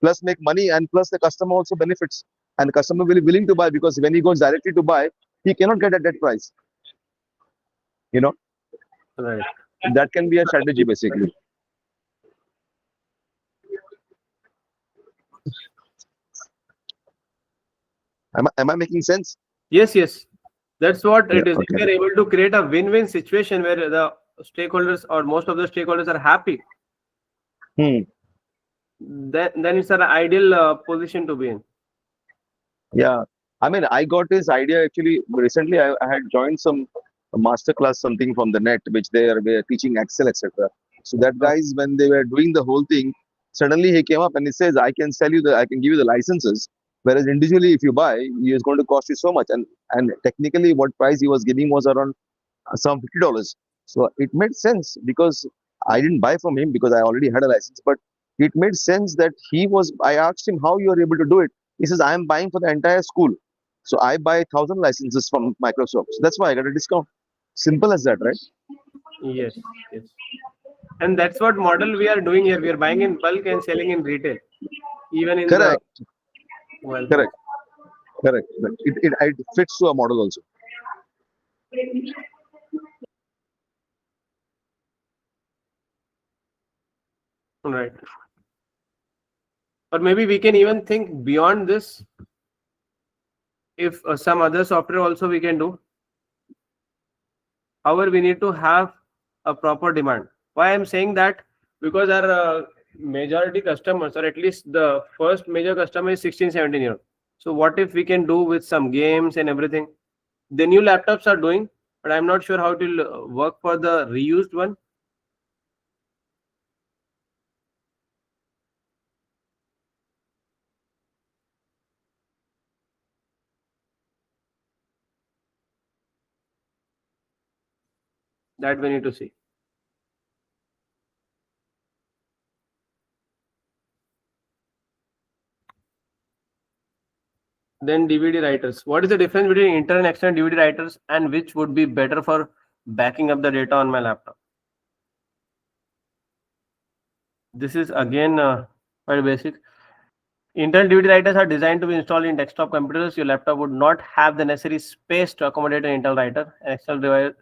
plus make money, and plus the customer also benefits, and the customer will be willing to buy, because when he goes directly to buy, he cannot get at that price. Right. That can be a strategy basically. Am I making sense? Yes, yes. That's what Yeah. it is. If Okay. we are able to create a win-win situation where the stakeholders or most of the stakeholders are happy, then it's an ideal position to be in. Yeah. I mean, I got this idea actually recently. I had joined some master class, something from the net, which they were teaching Excel, etc. So that guys, when they were doing the whole thing, suddenly he came up and he says, I can I can give you the licenses. Whereas individually, if you buy, it's going to cost you so much. And technically, what price he was giving was around some $50. So it made sense, because I didn't buy from him because I already had a license. But it made sense that he was. I asked him how you are able to do it. He says I am buying for the entire school. So I buy 1,000 licenses from Microsoft. So that's why I got a discount. Simple as that, right? Yes, yes. And that's what model we are doing here. We are buying in bulk and selling in retail, even in the Correct. well. Correct. Correct. It fits to a model also. Right. Or maybe we can even think beyond this. If some other software also we can do. However, we need to have a proper demand. Why I'm saying that? Because our majority customers, or at least the first major customer, is 16, 17-year-old. So what if we can do with some games and everything? The new laptops are doing, but I'm not sure how it will work for the reused one. That we need to see. Then DVD writers. What is the difference between internal and external DVD writers, and which would be better for backing up the data on my laptop? This is again quite basic. Internal DVD writers are designed to be installed in desktop computers. Your laptop would not have the necessary space to accommodate an internal writer. An external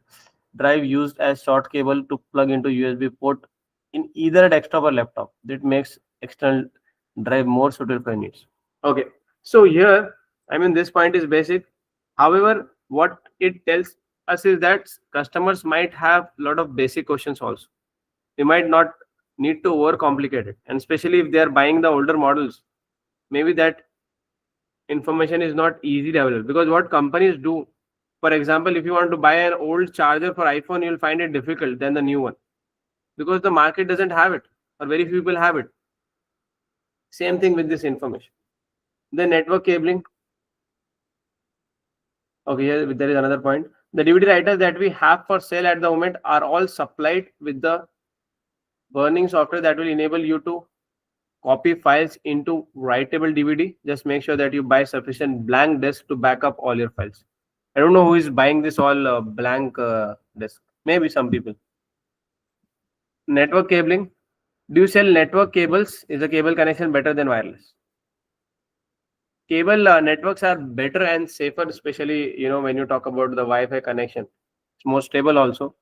drive used as short cable to plug into USB port in either a desktop or laptop. That makes external drive more suitable for your needs. Okay, so here, I mean, this point is basic. However, what it tells us is that customers might have a lot of basic questions also. They might not need to overcomplicate it, and especially if they are buying the older models, maybe that information is not easily available. Because what companies do, for example, if you want to buy an old charger for iPhone, you'll find it difficult than the new one, because the market doesn't have it, or very few people have it. Same thing with this information. The network cabling. Okay, here there is another point. The DVD writers that we have for sale at the moment are all supplied with the burning software that will enable you to copy files into writable DVD. Just make sure that you buy sufficient blank disk to back up all your files. I don't know who is buying this all blank disk. Maybe some people. Network cabling. Do you sell network cables? Is the cable connection better than wireless? Cable networks are better and safer, especially when you talk about the Wi-Fi connection. It's more stable also.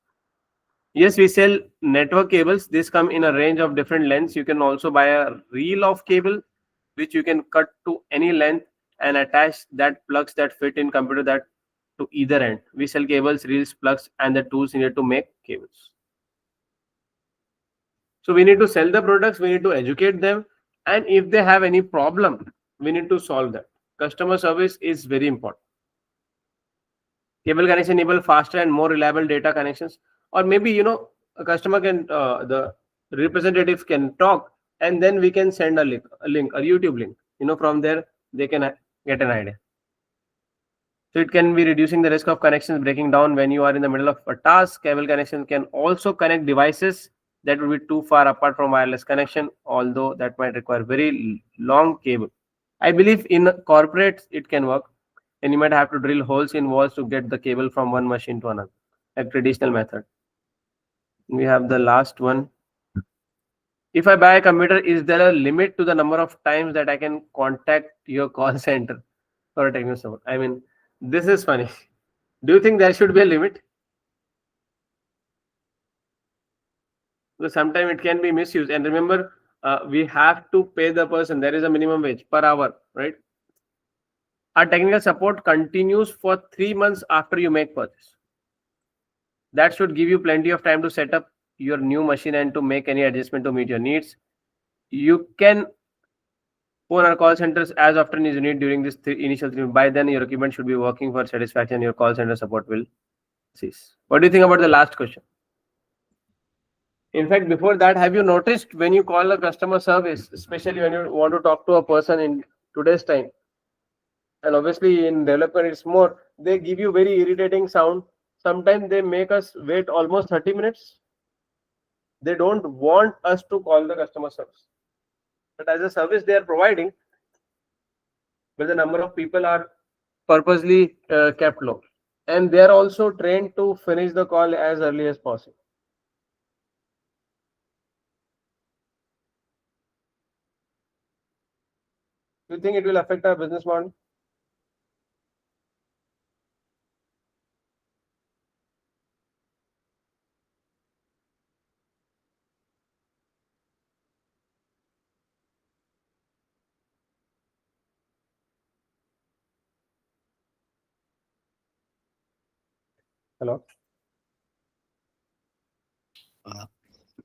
Yes, we sell network cables. These come in a range of different lengths. You can also buy a reel of cable, which you can cut to any length and attach that plugs that fit in computer that to either end. We sell cables, reels, plugs, and the tools needed to make cables. So we need to sell the products, we need to educate them, and if they have any problem, we need to solve that. Customer service is very important. Cable connection enable faster and more reliable data connections, or maybe a customer can the representative can talk, and then we can send a YouTube link. From there they can get an idea. So it can be reducing the risk of connections breaking down when you are in the middle of a task. Cable connection can also connect devices that would be too far apart from wireless connection, although that might require very long cable. I believe in corporates it can work, and you might have to drill holes in walls to get the cable from one machine to another, a traditional method. We have the last one. If I buy a computer, is there a limit to the number of times that I can contact your call center for a technical support? I mean, this is funny. Do you think there should be a limit? Because sometimes it can be misused. And remember, we have to pay the person. There is a minimum wage per hour, right? Our technical support continues for 3 months after you make purchase. That should give you plenty of time to set up your new machine and to make any adjustment to meet your needs. You can phone our call centers as often as you need during this initial 3 months. By then, your equipment should be working for satisfaction. Your call center support will cease. What do you think about the last question? In fact, before that, have you noticed when you call a customer service, especially when you want to talk to a person in today's time, and obviously in development it's more, they give you very irritating sound. Sometimes they make us wait almost 30 minutes. They don't want us to call the customer service, but as a service they are providing, but the number of people are purposely kept low, and they are also trained to finish the call as early as possible. Do you think it will affect our business model? Hello.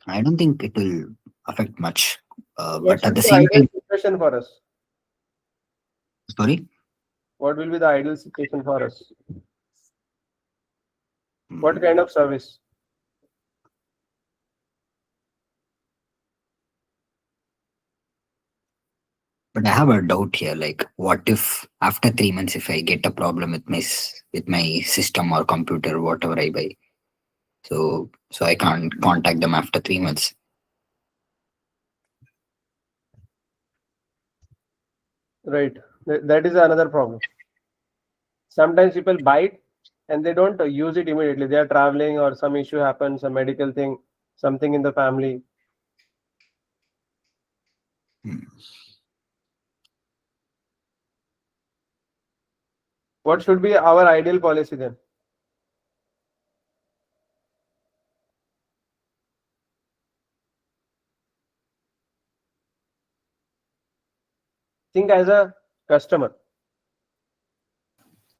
I don't think it will affect much. What But should at the be the same ideal time, situation for us? sorry. What will be the ideal situation for us? What Mm, kind of service? But I have a doubt here. Like, what if after 3 months, if I get a problem with with my system or computer, whatever I buy, so I can't contact them after 3 months. Right. That is another problem. Sometimes people buy it and they don't use it immediately. They are traveling or some issue happens, a medical thing, something in the family. Hmm. What should be our ideal policy then? Think as a customer.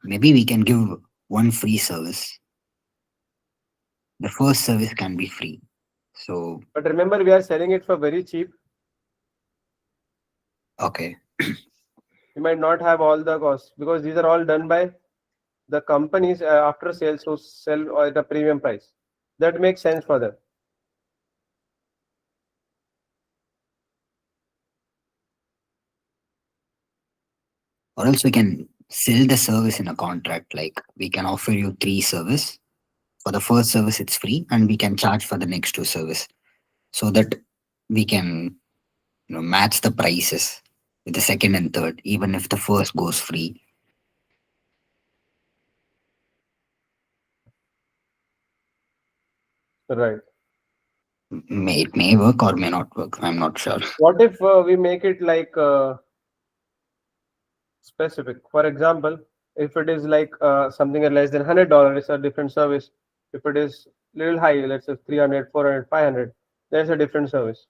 Maybe we can give one free service. The first service can be free. So, But remember, we are selling it for very cheap. okay. You might not have all the costs because these are all done by the companies after sales who sell at a premium price. That makes sense for them. Or else we can sell the service in a contract. Like, we can offer you 3 service. For the first service, it's free, and we can charge for the next 2 service, so that we can, match the prices with the second and third, even if the first goes free. Right. It may work or may not work. I'm not sure. What if we make it like specific? For example, if it is like something at less than $100, it's a different service. If it is little high, let's say 300, 400, 500, there's a different service.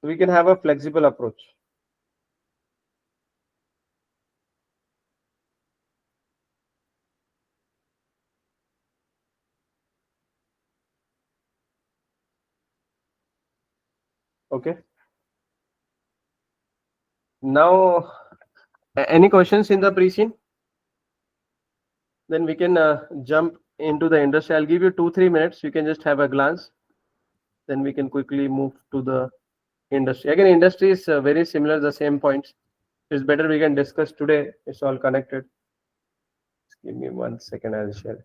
We can have a flexible approach. Okay. Now, any questions in the pre-scene? Then we can jump into the industry. I'll give you 2-3 minutes. You can just have a glance. Then we can quickly move to the industry. Again, industry is very similar, the same points. It's better we can discuss today. It's all connected. Just give me 1 second. I'll share it.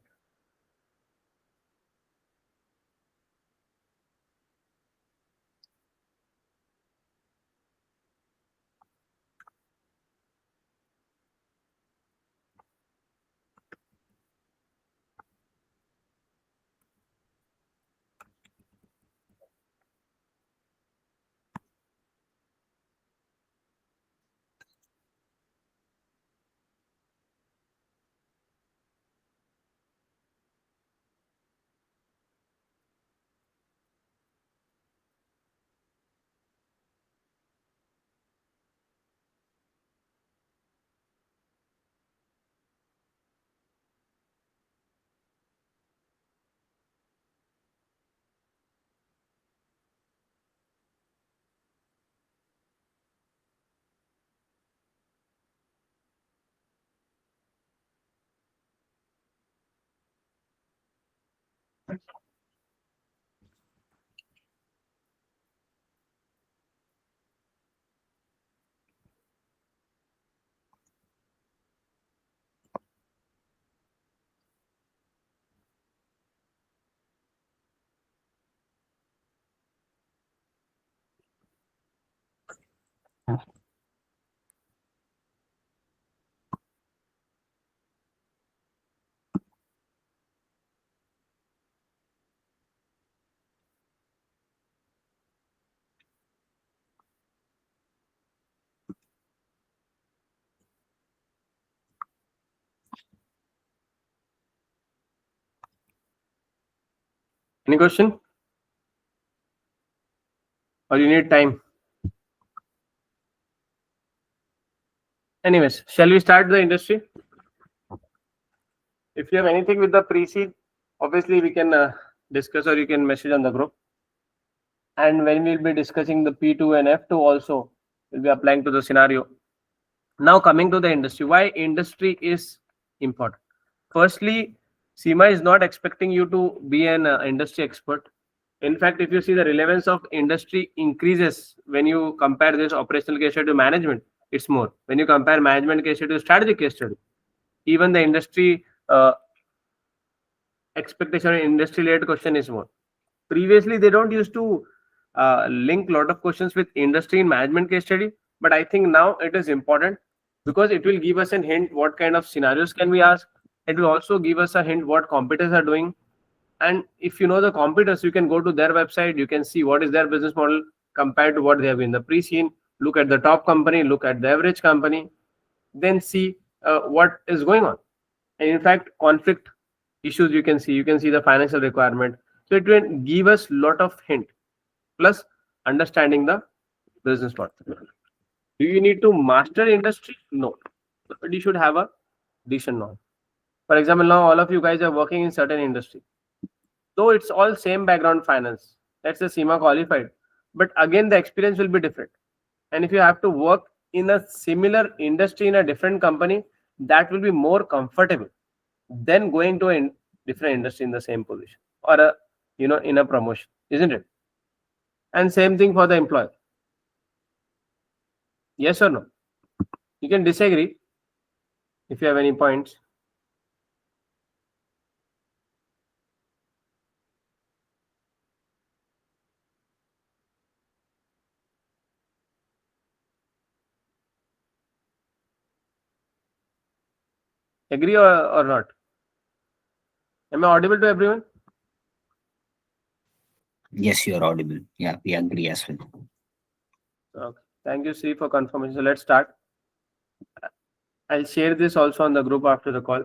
Any question? or you need time? Anyways, shall we start the industry? If you have anything with the pre-seed, obviously we can discuss, or you can message on the group. And when we'll be discussing the P2 and F2 also, we'll be applying to the scenario. Now coming to the industry, why industry is important? Firstly, CIMA is not expecting you to be an industry expert. In fact, if you see, the relevance of industry increases when you compare this operational case study to management. It's more. When you compare management case study to strategic case study, even the industry expectation and industry-related question is more. Previously, they don't used to link a lot of questions with industry in management case study, but I think now it is important because it will give us a hint what kind of scenarios can we ask. It will also give us a hint what competitors are doing. And if you know the competitors, you can go to their website, you can see what is their business model compared to what they have in the pre-scene. Look at the top company, look at the average company, then see what is going on. And in fact, conflict issues you can see the financial requirement. So it will give us lot of hint, plus understanding the business model. Do you need to master industry? No, but you should have a decent knowledge. For example, now all of you guys are working in certain industry, though it's all same background finance. That's the CIMA qualified, but again the experience will be different. And if you have to work in a similar industry in a different company, that will be more comfortable than going to a different industry in the same position, or a in a promotion, isn't it? And same thing for the employer. Yes or no? You can disagree if you have any points. Agree or not? Am I audible to everyone? Yes, you're audible. Yeah, we agree as well. Okay. Thank you, Sri, for confirmation. So let's start. I'll share this also on the group after the call.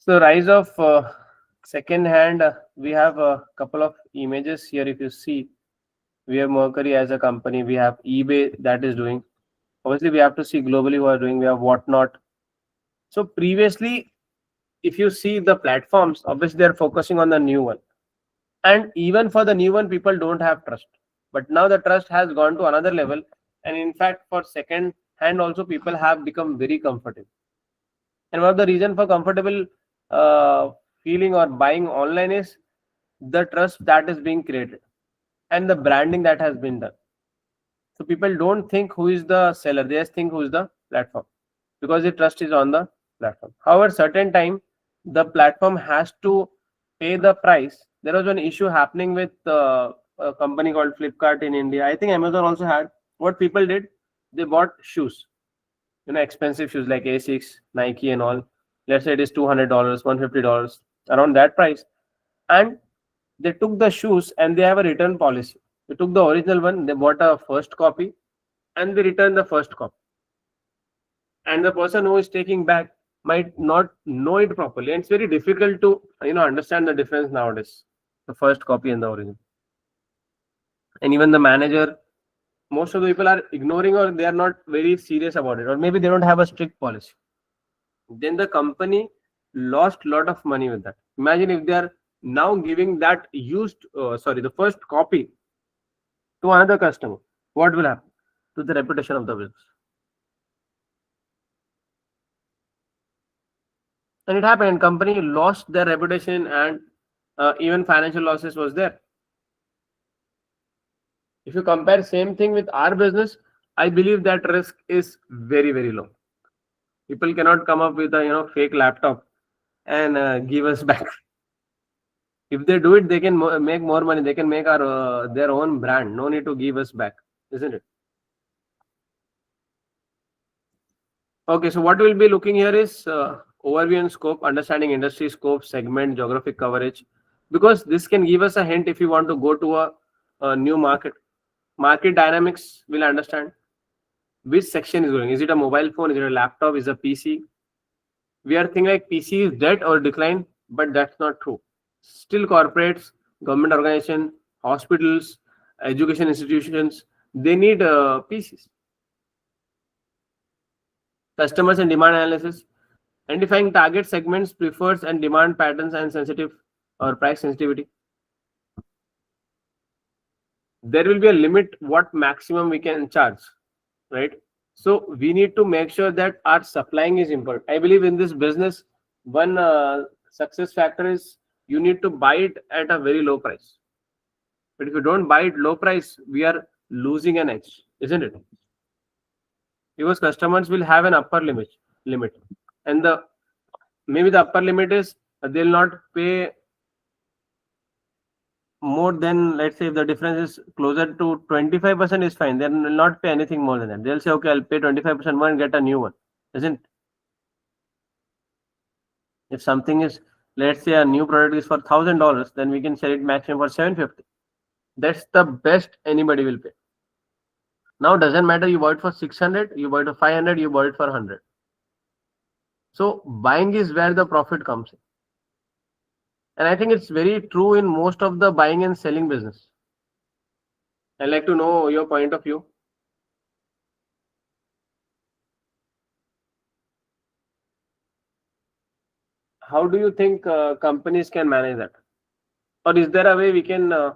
So rise of second hand, we have a couple of images here. If you see, we have Mercury as a company, we have eBay that is doing. Obviously, we have to see globally who are doing, we have whatnot. So previously, if you see the platforms, obviously they're focusing on the new one. And even for the new one, people don't have trust. But now the trust has gone to another level. And in fact, for second hand also, people have become very comfortable. And one of the reason for comfortable feeling or buying online is the trust that is being created and the branding that has been done. So people don't think who is the seller, they just think who is the platform, because the trust is on the platform. However, certain time the platform has to pay the price. There was an issue happening with a company called Flipkart in India. I think Amazon also had. What people did, they bought shoes, expensive shoes like Asics, Nike and all. Let's say it is $200, $150, around that price. And they took the shoes and they have a return policy. They took the original one, they bought a first copy and they returned the first copy. And the person who is taking back might not know it properly. And it's very difficult to understand the difference nowadays, the first copy and the original. And even the manager, most of the people are ignoring, or they are not very serious about it, or maybe they don't have a strict policy. Then the company lost a lot of money with that. Imagine if they are now giving that the first copy to another customer, what will happen to the reputation of the business? And it happened. Company lost their reputation, and even financial losses was there. If you compare same thing with our business, I believe that risk is very, very low. People cannot come up with a fake laptop and give us back. If they do it, they can make more money. They can make their own brand. No need to give us back, isn't it? Okay, so what we'll be looking here is overview and scope, understanding industry scope, segment, geographic coverage, because this can give us a hint if you want to go to a new market. Market dynamics will understand which section is going. Is it a mobile phone? Is it a laptop? Is it a PC? We are thinking like PC is dead or decline, but that's not true. Still corporates government organization, hospitals, education institutions, they need PCs. Customers and demand analysis, identifying target segments, prefers and demand patterns and sensitive or price sensitivity. There will be a limit what maximum we can charge, right? So we need to make sure that our supplying is important. I believe in this business, one success factor is you need to buy it at a very low price. But if you don't buy it low price, we are losing an edge, isn't it? Because customers will have an upper limit, and the maybe the upper limit is they'll not pay more than, let's say, if the difference is closer to 25% is fine. They will not pay anything more than that. They'll say, okay, I'll pay 25% more and get a new one, isn't? If something is, let's say, a new product is for $1,000, then we can sell it maximum for $750. That's the best anybody will pay. Now doesn't matter you bought it for 600, you bought it for 500, you bought it for 100. So buying is where the profit comes in. And I think it's very true in most of the buying and selling business. I'd like to know your point of view. How do you think companies can manage that? Or is there a way we can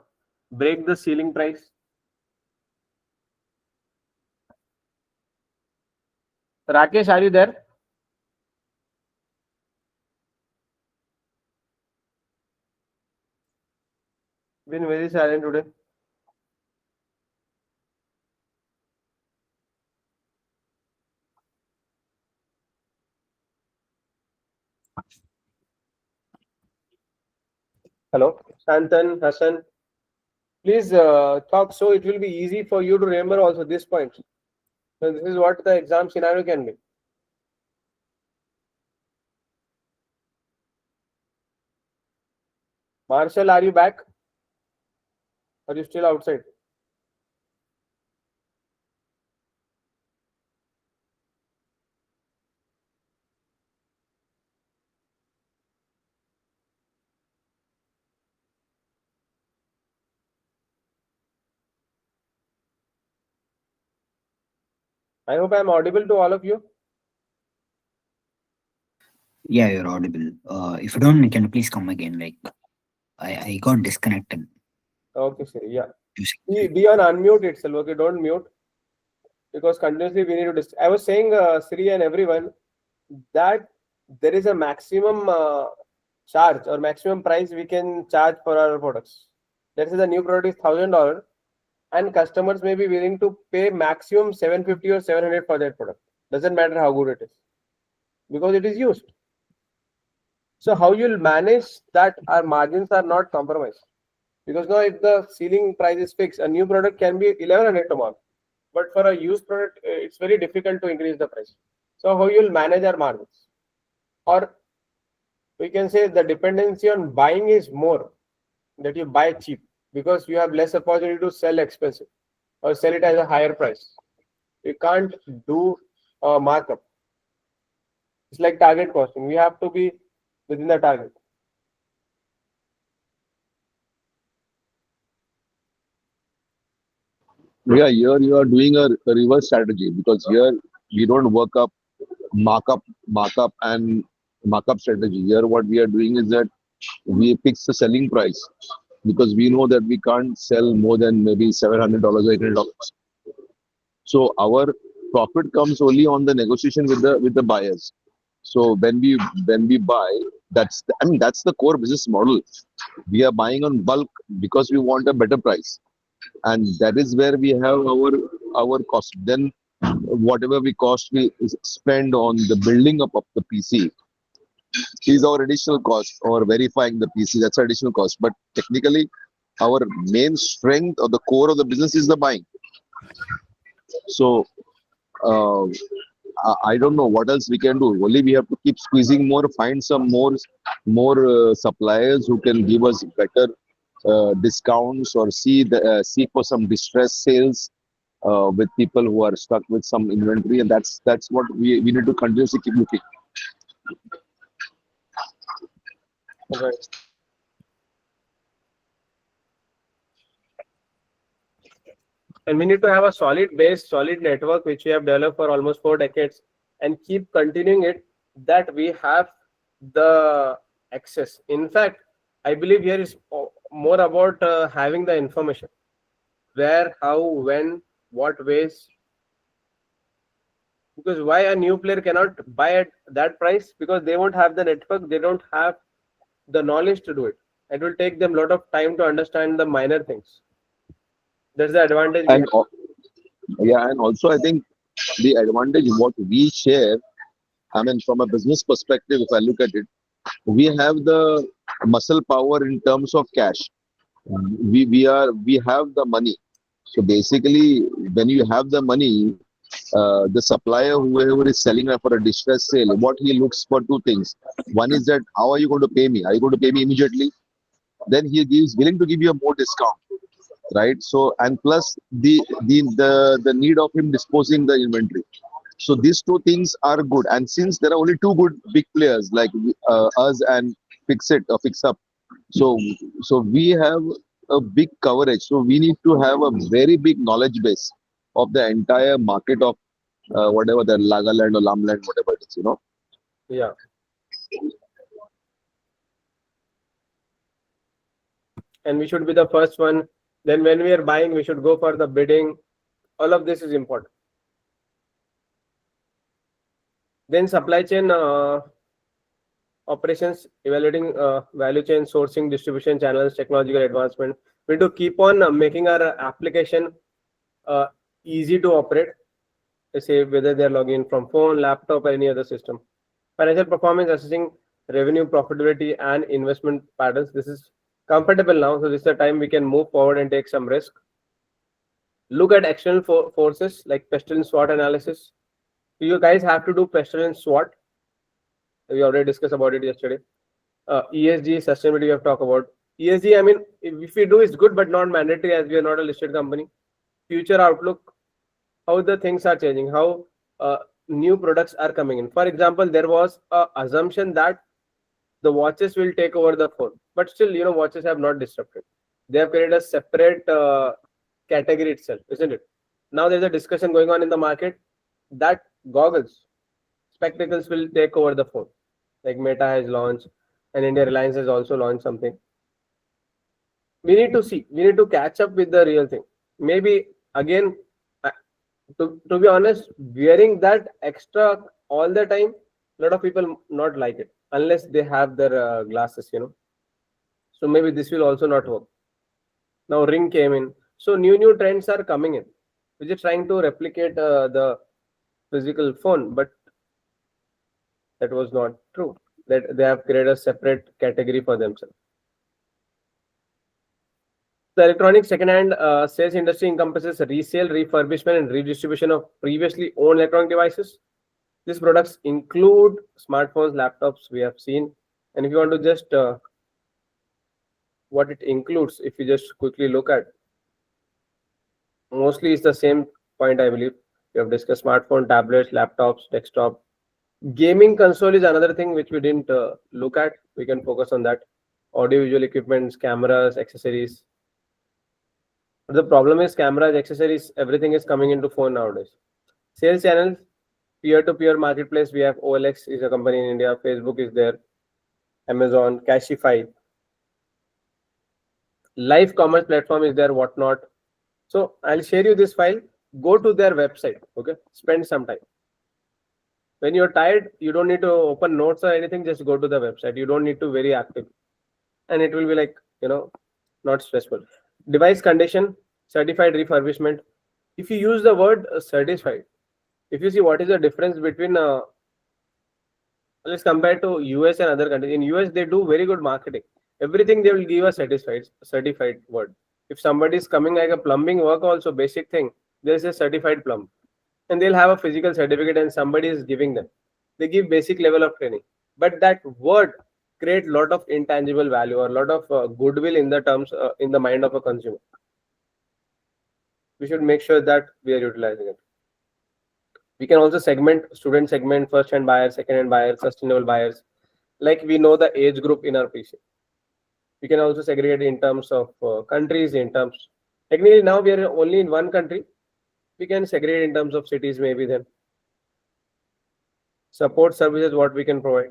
break the ceiling price? Rakesh, are you there? Been very silent today. Hello, Shantan, Hassan. Please talk so it will be easy for you to remember also this point. So this is what the exam scenario can be. Marshall, are you back? Are you still outside? I hope I'm audible to all of you. Yeah, you're audible. If you don't, can you please come again? Like, I got disconnected. Okay, sir. Yeah. Be on unmute itself. Okay, don't mute. Because continuously we need to. I was saying, Sri and everyone, that there is a maximum charge or maximum price we can charge for our products. Let's say the new product is $1,000, and customers may be willing to pay maximum $750 or $700 for that product. Doesn't matter how good it is, because it is used. So how you'll manage that our margins are not compromised? Because now if the ceiling price is fixed, a new product can be 1100 tomorrow, but for a used product, it's very difficult to increase the price. So how you'll manage our margins? Or we can say the dependency on buying is more, that you buy cheap because you have less opportunity to sell expensive or sell it at a higher price. You can't do a markup. It's like target costing. We have to be within the target. Yeah, here you are doing a reverse strategy, because here we don't work up markup and markup strategy. Here what we are doing is that we fix the selling price, because we know that we can't sell more than maybe $700 or $800. So our profit comes only on the negotiation with the buyers. So when we buy, that's the core business model. We are buying on bulk because we want a better price, and that is where we have our cost. Then whatever we cost we spend on the building up of the PC is our additional cost, or verifying the PC, that's additional cost. But technically our main strength or the core of the business is the buying. So I don't know what else we can do. Only we have to keep squeezing more, find some more suppliers who can give us better discounts, or see for some distress sales with people who are stuck with some inventory, and that's what we need to continuously keep looking. Right. And we need to have a solid base, solid network, which we have developed for almost 4 decades, and keep continuing it, that we have the access. In fact, I believe here is more about having the information, where, how, when, what ways. Because why a new player cannot buy at that price? Because they won't have the network, they don't have the knowledge to do it. It will take them a lot of time to understand the minor things. That's the advantage we And have. yeah, and also I think the advantage what we share, I mean, from a business perspective, if I look at it, we have the muscle power in terms of cash. We have the money. So basically, when you have the money, the supplier, whoever is selling for a distress sale, what he looks for two things. One is that how are you going to pay me? Are you going to pay me immediately? Then he is willing to give you a more discount, right? So and plus the need of him disposing the inventory. So these two things are good. And since there are only two good big players like us and Fix Up, so we have a big coverage. So we need to have a very big knowledge base of the entire market of whatever the Nagaland or Lamland, whatever it is, Yeah. And we should be the first one. Then when we are buying, we should go for the bidding. All of this is important. Then supply chain operations, evaluating value chain, sourcing, distribution channels, technological advancement. We need to keep on making our application easy to operate. Say whether they are logging in from phone, laptop, or any other system. Financial performance, assessing revenue, profitability, and investment patterns. This is comfortable now, so this is the time we can move forward and take some risk. Look at external forces like pestilence SWOT analysis. You guys have to do pestilence SWOT. We already discussed about it yesterday. ESG, sustainability, we have talked about. ESG, I mean, if we do, it's good, but not mandatory as we are not a listed company. Future outlook, how the things are changing, how new products are coming in. For example, there was a assumption that the watches will take over the phone, but still, watches have not disrupted. They have created a separate category itself, isn't it? Now there's a discussion going on in the market that goggles, spectacles will take over the phone. Like Meta has launched, and India Reliance has also launched something. We need to see, we need to catch up with the real thing. Maybe again, to be honest, wearing that extra all the time, a lot of people not like it unless they have their glasses, So maybe this will also not work. Now ring came in, so new trends are coming in, which is trying to replicate the physical phone, but that was not true. That they have created a separate category for themselves. The electronic second-hand sales industry encompasses resale, refurbishment, and redistribution of previously owned electronic devices. These products include smartphones, laptops, we have seen. And if you want to just what it includes, if you just quickly look at, mostly it's the same point, I believe. We have discussed smartphone, tablets, laptops, desktop. Gaming console is another thing which we didn't look at. We can focus on that. Audiovisual equipments, cameras, accessories. But the problem is cameras, accessories, everything is coming into phone nowadays. Sales channels, peer-to-peer marketplace. We have OLX is a company in India. Facebook is there. Amazon, Cashify. Live commerce platform is there, whatnot. So I'll share you this file. Go to their website. Okay, spend some time. When you're tired, you don't need to open notes or anything. Just go to the website. You don't need to very active, and it will be like not stressful. Device condition, certified refurbishment. If you use the word certified, if you see what is the difference between let's compare to US and other countries. In US, they do very good marketing. Everything they will give a certified word. If somebody is coming like a plumbing work, also basic thing, there is a certified plumb, and they'll have a physical certificate, and somebody is giving them. They give basic level of training, but that word create lot of intangible value or lot of goodwill in the terms in the mind of a consumer. We should make sure that we are utilizing it. We can also segment student segment, first hand buyers, second hand buyers, sustainable buyers. Like we know the age group in our PC. We can also segregate in terms of countries, in terms Technically, now we are only in one country. We can segregate in terms of cities, maybe then. Support services, what we can provide.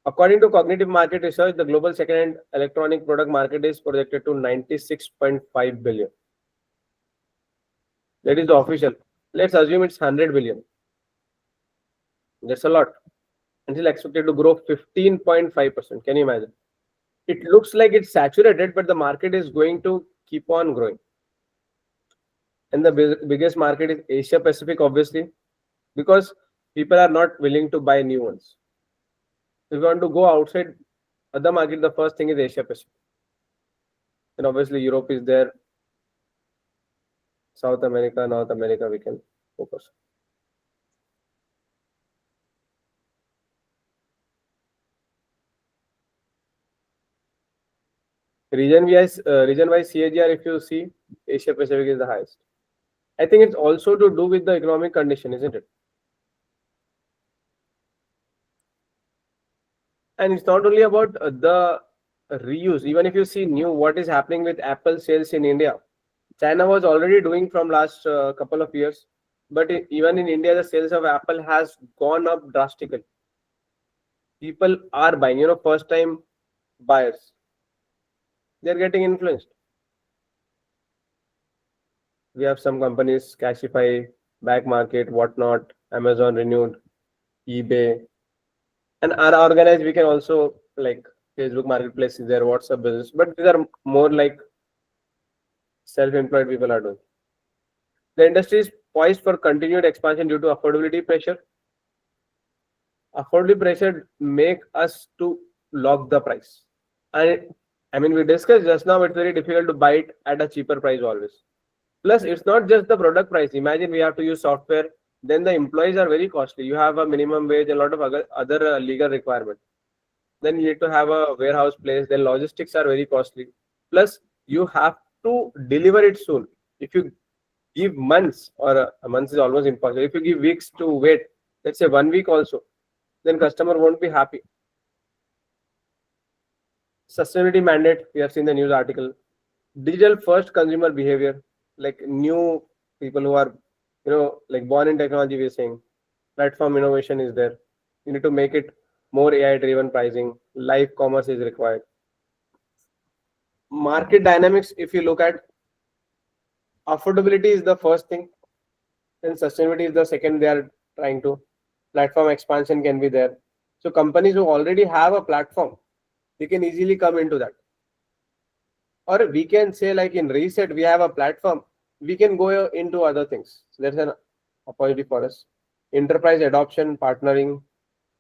According to Cognitive Market Research, the global second-hand electronic product market is projected to 96.5 billion. That is the official. Let's assume it's 100 billion. That's a lot. And still expected to grow 15.5%. Can you imagine? It looks like it's saturated, but the market is going to keep on growing. And the biggest market is Asia Pacific, obviously, because people are not willing to buy new ones. If you want to go outside other market, the first thing is Asia Pacific. And obviously Europe is there. South America, North America, we can focus. Region-wise CAGR, if you see, Asia Pacific is the highest. I think it's also to do with the economic condition, isn't it? And it's not only about the reuse. Even if you see what is happening with Apple sales in India, China was already doing from last couple of years, but even in India, the sales of Apple has gone up drastically. People are buying, first time buyers. They're getting influenced. We have some companies, Cashify, Back Market, whatnot, Amazon Renewed, eBay. And our organized, we can also like Facebook Marketplace is there, WhatsApp business, but these are more like self-employed people are doing. The industry is poised for continued expansion due to affordability pressure. Affordability pressure make us to lock the price. And I mean, we discussed just now, it's very difficult to buy it at a cheaper price always. Plus, it's not just the product price. Imagine we have to use software. Then the employees are very costly. You have a minimum wage, a lot of other legal requirements. Then you need to have a warehouse place. Then logistics are very costly. Plus, you have to deliver it soon. If you give months, or a month is almost impossible. If you give weeks to wait, let's say 1 week also, then customer won't be happy. Sustainability mandate, we have seen the news article. Digital first consumer behavior, like new people who are, like born in technology, we're saying. Platform innovation is there. You need to make it more AI driven pricing. Live commerce is required. Market dynamics, if you look at, affordability is the first thing, and sustainability is the second they are trying to. Platform expansion can be there. So companies who already have a platform, they can easily come into that. Or we can say, like in Ressett, we have a platform, we can go into other things. So there's an opportunity for us. Enterprise adoption, partnering,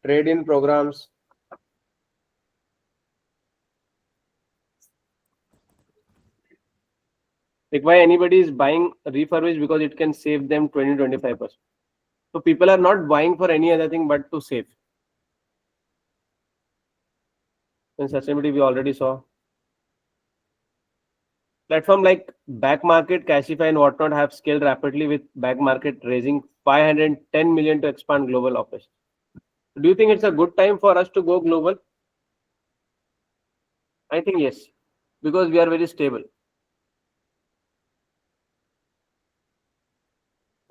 trade-in programs. Like why anybody is buying refurbished, because it can save them 20-25%. So people are not buying for any other thing but to save. In sustainability, we already saw. Platform like Back Market, Cashify, and whatnot have scaled rapidly, with Back Market raising 510 million to expand global operations. Do you think it's a good time for us to go global? I think yes, because we are very stable.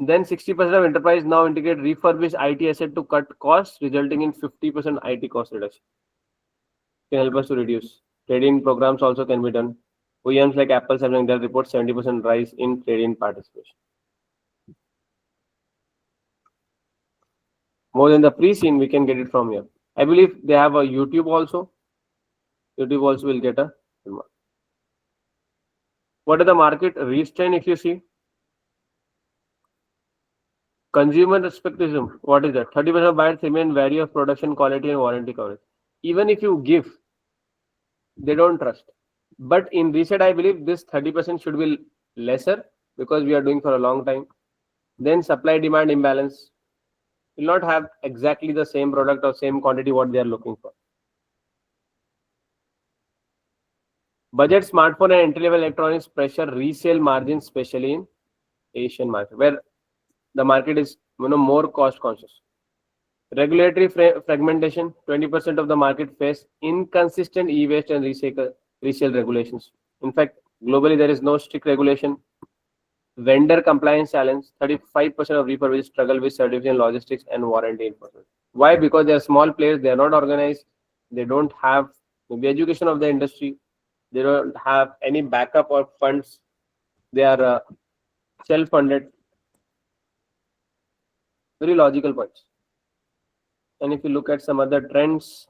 Then 60% of enterprise now integrate refurbished IT asset to cut costs, resulting in 50% IT cost reduction. Can help us to reduce. Trade-in programs also can be done. OEMs like Apple, Samsung, Dell report 70% rise in trade-in participation. More than the pre-scene, we can get it from here. I believe they have a YouTube also. YouTube also will get a. What is the market restraint if you see? Consumer skepticism. What is that? 30% of buyers remain wary of production quality and warranty coverage. Even if you give, they don't trust. But in Ressett, I believe this 30% should be lesser because we are doing for a long time. Then supply-demand imbalance. Will not have exactly the same product or same quantity what they are looking for. Budget smartphone and entry-level electronics pressure resale margins, especially in Asian market, where the market is more cost conscious. Regulatory fragmentation. 20% of the market face inconsistent e-waste and resale regulations. In fact, Globally, there is no strict regulation. Vendor compliance challenge: 35% of refurbished struggle with certification, logistics, and warranty enforcement. Why? Because they are small players, they are not organized, they don't have maybe education of the industry, they don't have any backup or funds, they are self-funded. Very logical points. And if you look at some other trends,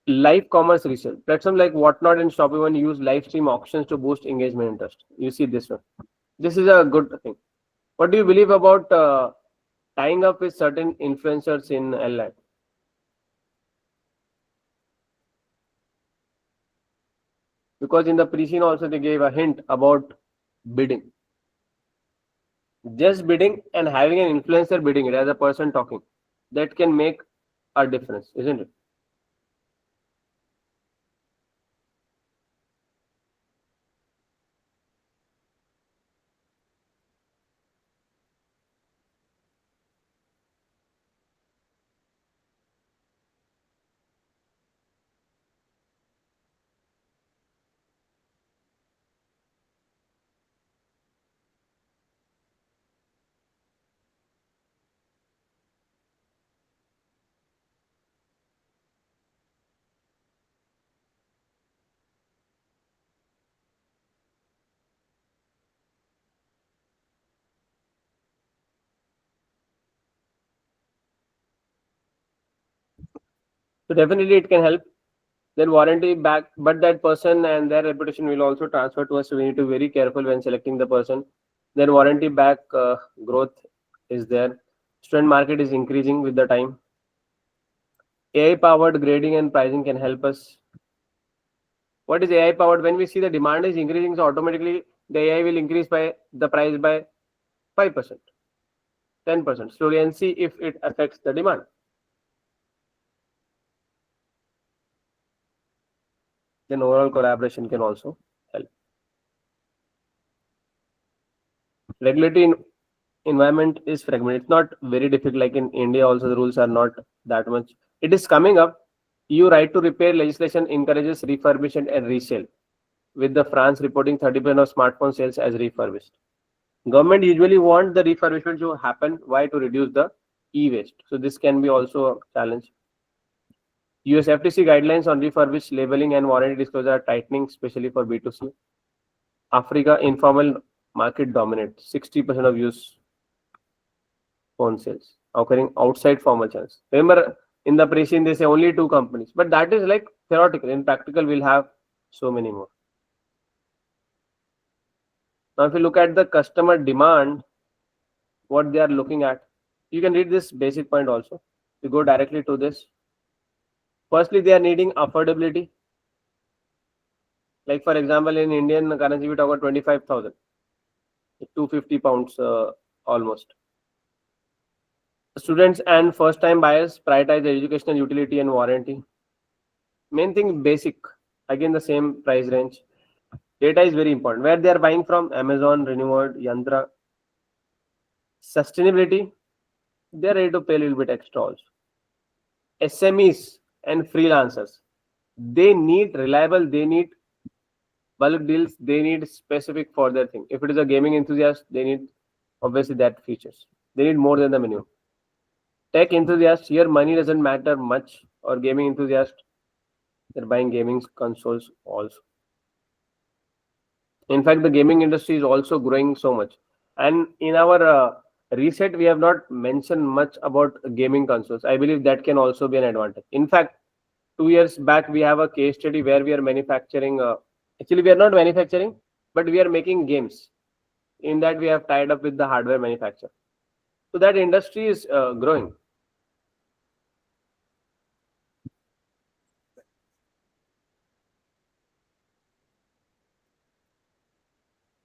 live commerce resale platforms like Whatnot and Shopify use live stream auctions to boost engagement interest. You see this one. This is a good thing. What do you believe about tying up with certain influencers in LI? Because in the pre-scene also they gave a hint about bidding. Just bidding and having an influencer bidding it as a person talking, that can make a difference, isn't it? So definitely it can help. Then warranty back, but that person and their reputation will also transfer to us. So we need to be very careful when selecting the person. Then warranty back growth is there. Student market is increasing with the time. AI powered grading and pricing can help us. What is AI powered? When we see the demand is increasing, so automatically the AI will increase by the price by 5%, 10% slowly, and see if it affects the demand. Then overall collaboration can also help. Regulatory environment is fragmented. It's not very difficult. Like in India, also the rules are not that much. It is coming up. EU right to repair legislation encourages refurbishment and resale, with the France reporting 30% of smartphone sales as refurbished. Government usually want the refurbishment to happen. Why? To reduce the e-waste. So this can be also a challenge. US FTC guidelines on refurbished labeling and warranty disclosure are tightening, especially for B2C. Africa informal market dominates 60% of used phone sales occurring outside formal channels. Remember, in the pre-scene they say only 2 companies, but that is like theoretical. In practical, we'll have so many more. Now, if you look at the customer demand, what they are looking at, you can read this basic point also. You go directly to this. Firstly, they are needing affordability. Like for example, in Indian currency, we talk about 25,000, 250 pounds almost. Students and first-time buyers prioritize educational utility and warranty. Main thing, basic, again the same price range. Data is very important. Where they are buying from: Amazon, Renewed, Yantra. Sustainability, they are ready to pay a little bit extra also. SMEs and freelancers, they need reliable, they need bulk deals, they need specific for their thing. If it is a gaming enthusiast, they need obviously that features. They need more than the minimum. Tech enthusiasts, here money doesn't matter much, or gaming enthusiasts, they're buying gaming consoles also. In fact, the gaming industry is also growing so much. And in our reset, we have not mentioned much about gaming consoles. I believe that can also be an advantage. In fact, 2 years back, we have a case study where we are manufacturing. Actually, we are not manufacturing, but we are making games. In that, we have tied up with the hardware manufacturer. So that industry is growing.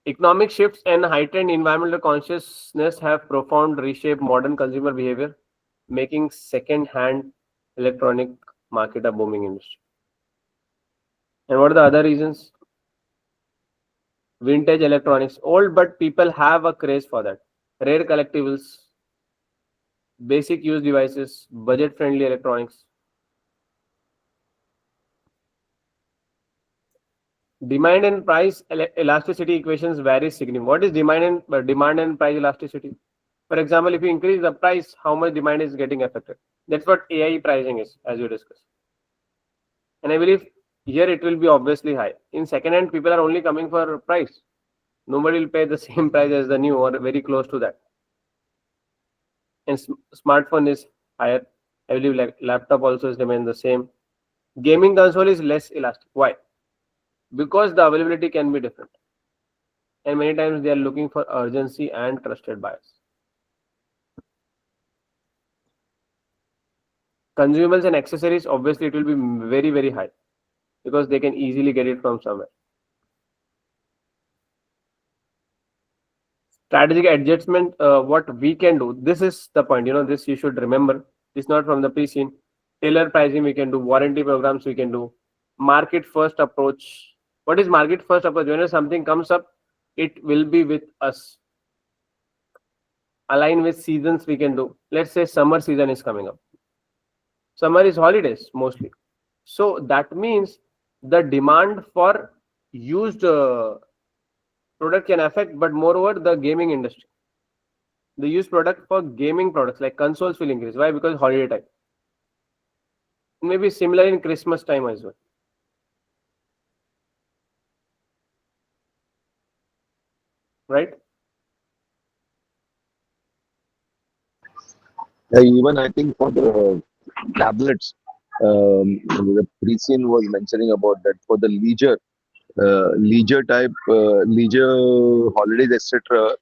Economic shifts and heightened environmental consciousness have profound reshaped modern consumer behavior, making second-hand electronic market a booming industry. And what are the other reasons? Vintage electronics, old, but people have a craze for that. Rare collectibles, basic use devices, budget-friendly electronics. Demand and price elasticity equations vary significantly. What is demand and price elasticity? For example, if you increase the price, how much demand is getting affected? That's what AI pricing is, as you discussed. And I believe here it will be obviously high. In second hand, people are only coming for price. Nobody will pay the same price as the new or very close to that. And smartphone is higher. I believe like laptop also is remain the same. Gaming console is less elastic. Why? Because the availability can be different. And many times they are looking for urgency and trusted buyers. Consumables and accessories, obviously it will be very, very high because they can easily get it from somewhere. Strategic adjustment, what we can do, this is the point, this you should remember. This is not from the pre-scene. Tailor pricing we can do, warranty programs we can do, market first approach. What is market first approach? When something comes up, it will be with us. Align with seasons we can do. Let's say summer season is coming up. Summer is holidays mostly. So that means the demand for used product can affect, but moreover the gaming industry. The used product for gaming products like consoles will increase. Why? Because holiday time. Maybe similar in Christmas time as well. Right? Even I think for the tablets, the pre-scene was mentioning about that for the leisure type, leisure holidays, etc.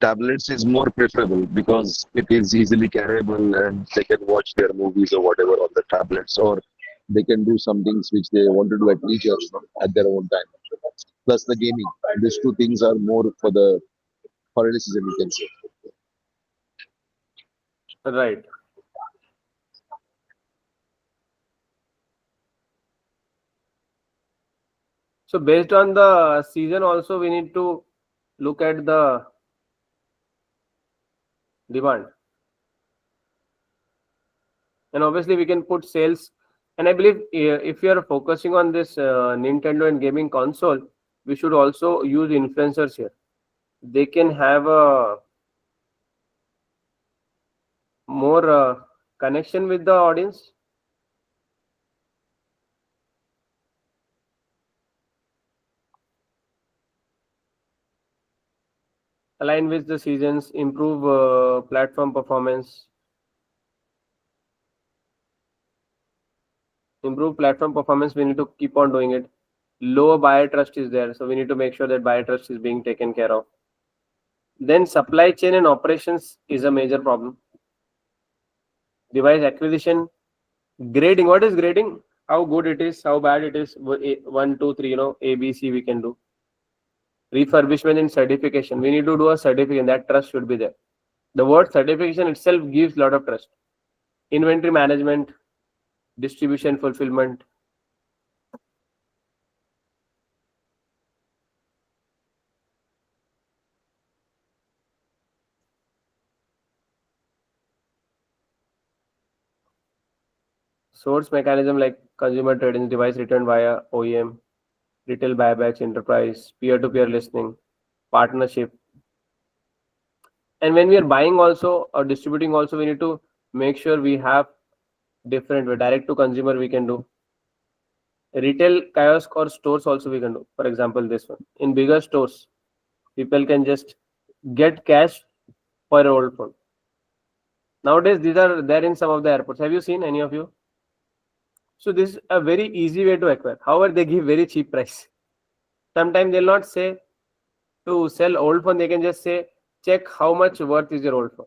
Tablets is more preferable because it is easily carryable and they can watch their movies or whatever on the tablets, or they can do some things which they want to do at leisure, at their own time. Plus the gaming. These two things are more for the holiday season, you can say. Right. So based on the season also we need to look at the demand. And obviously we can put sales. And I believe if you are focusing on this Nintendo and gaming console, we should also use influencers here. They can have a more connection with the audience. Align with the seasons, improve platform performance. Improve platform performance, we need to keep on doing it. Low buyer trust is there, so we need to make sure that buyer trust is being taken care of. Then supply chain and operations is a major problem. Device acquisition, grading. What is grading? How good it is, how bad it is. 1, 2, 3, A, B, C we can do. Refurbishment and certification. We need to do a certification. That trust should be there. The word certification itself gives a lot of trust. Inventory management, distribution, fulfillment. Source mechanism like consumer trading, device returned via OEM, retail buybacks, enterprise, peer-to-peer listening, partnership. And when we are buying also or distributing also, we need to make sure we have different way. Direct to consumer we can do. Retail kiosk or stores also we can do. For example, this one. In bigger stores, people can just get cash for an old phone. Nowadays, these are there in some of the airports. Have you seen any of you? So this is a very easy way to acquire. However, they give very cheap price. Sometimes they'll not say to sell old phone. They can just say, check how much worth is your old phone.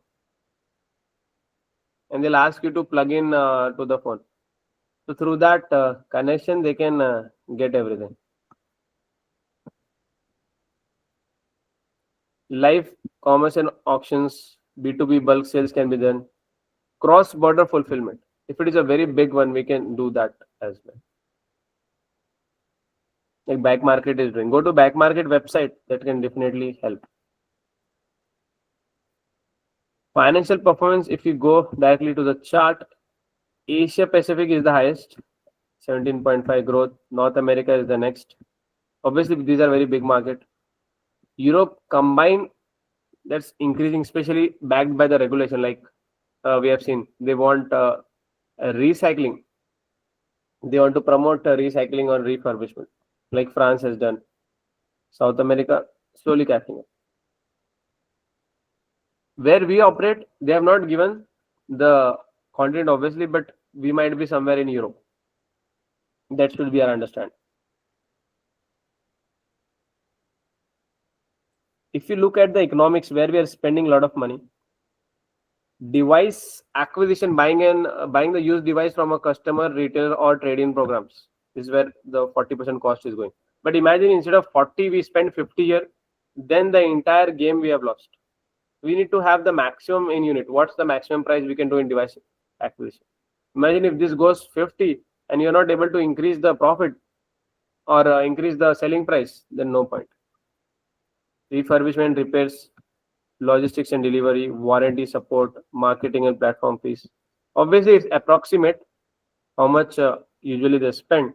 And they'll ask you to plug in to the phone. So through that connection, they can get everything. Live commerce and auctions, B2B bulk sales can be done. Cross-border fulfillment. If it is a very big one, we can do that as well. Like back market is doing. Go to back market website. That can definitely help. Financial performance, if you go directly to the chart, Asia Pacific is the highest, 17.5 growth. North America is the next. Obviously, these are very big market. Europe combined, that's increasing, especially backed by the regulation. Like we have seen, they want recycling. They want to promote recycling or refurbishment, like France has done. South America slowly catching up. Where we operate, they have not given the content obviously, but we might be somewhere in Europe. That should be our understanding. If you look at the economics where we are spending a lot of money, device acquisition, buying the used device from a customer, retailer, or trade-in programs is where the 40% cost is going. But imagine instead of 40, we spend 50 here, then the entire game we have lost. We need to have the maximum in unit. What's the maximum price we can do in device acquisition? Imagine if this goes 50 and you're not able to increase the profit or increase the selling price, then no point. Refurbishment, repairs, logistics and delivery, warranty support, marketing and platform fees. Obviously, it's approximate how much usually they spend,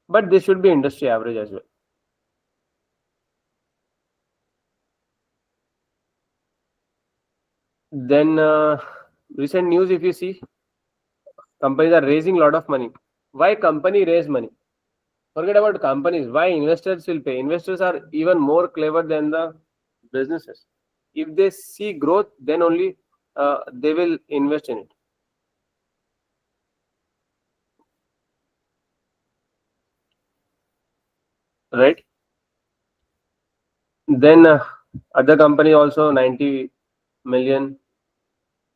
but this should be industry average as well. Then recent news, if you see, companies are raising a lot of money. Why company raise money? Forget about companies. Why investors will pay? Investors are even more clever than the businesses. If they see growth, then only they will invest in it. Right? Then other company also 90 million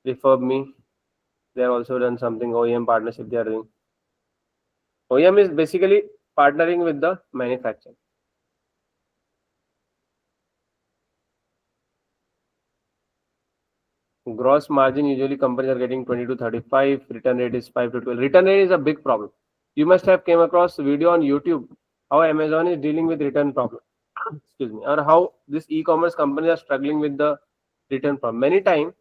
refurb me. They are also done something OEM partnership they are doing. OEM is basically partnering with the manufacturer. Gross margin usually companies are getting 20 to 35. Return rate is 5 to 12. Return rate is a big problem. You must have came across a video on YouTube how Amazon is dealing with return problem. Excuse me, or how this e-commerce companies are struggling with the return problem. Many times,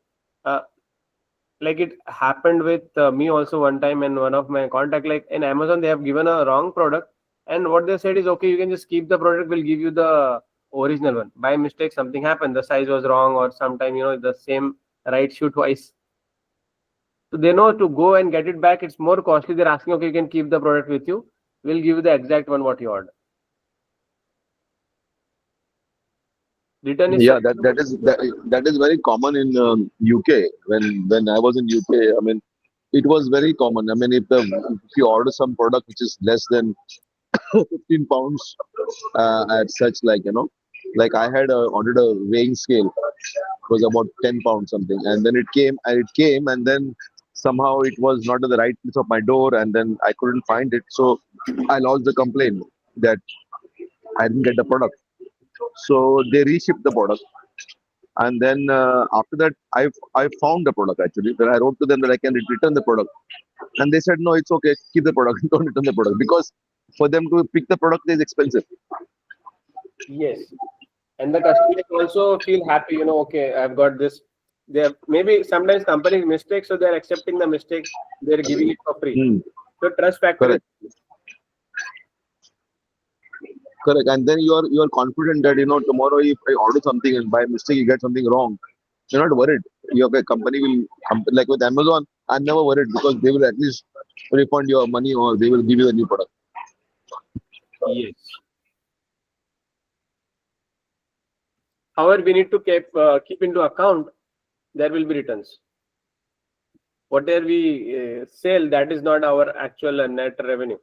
like it happened with me also one time, and one of my contact, like in Amazon, they have given a wrong product, and what they said is, okay, you can just keep the product, we'll give you the original one. By mistake, something happened, the size was wrong, or sometime the same right shoe twice. So they know to go and get it back, it's more costly. They're asking, okay, you can keep the product with you, we'll give you the exact one what you ordered. Return is That is very common in UK. When I was in UK, I mean, it was very common. I mean, if you order some product which is less than 15 pounds at such, like I had ordered a weighing scale. It was about 10 pounds something, and then it came, and then somehow it was not at the right place of my door, and then I couldn't find it, so I lodged the complaint that I didn't get the product. So they reshipped the product, and then after that, I found the product actually. Then I wrote to them that I can return the product, and they said no, it's okay, keep the product, don't return the product, because for them to pick the product is expensive. Yes, and the customers also feel happy. Okay, I've got this. They have, maybe sometimes companies mistake, so they're accepting the mistake. They're giving it for free. So trust factor. Correct. Correct. And then you are confident that tomorrow if I order something and by mistake you get something wrong, you're not worried. Your company will, like with Amazon, I'm never worried because they will at least refund your money or they will give you a new product. Yes. However, we need to keep into account there will be returns. Whatever we sell, that is not our actual net revenue.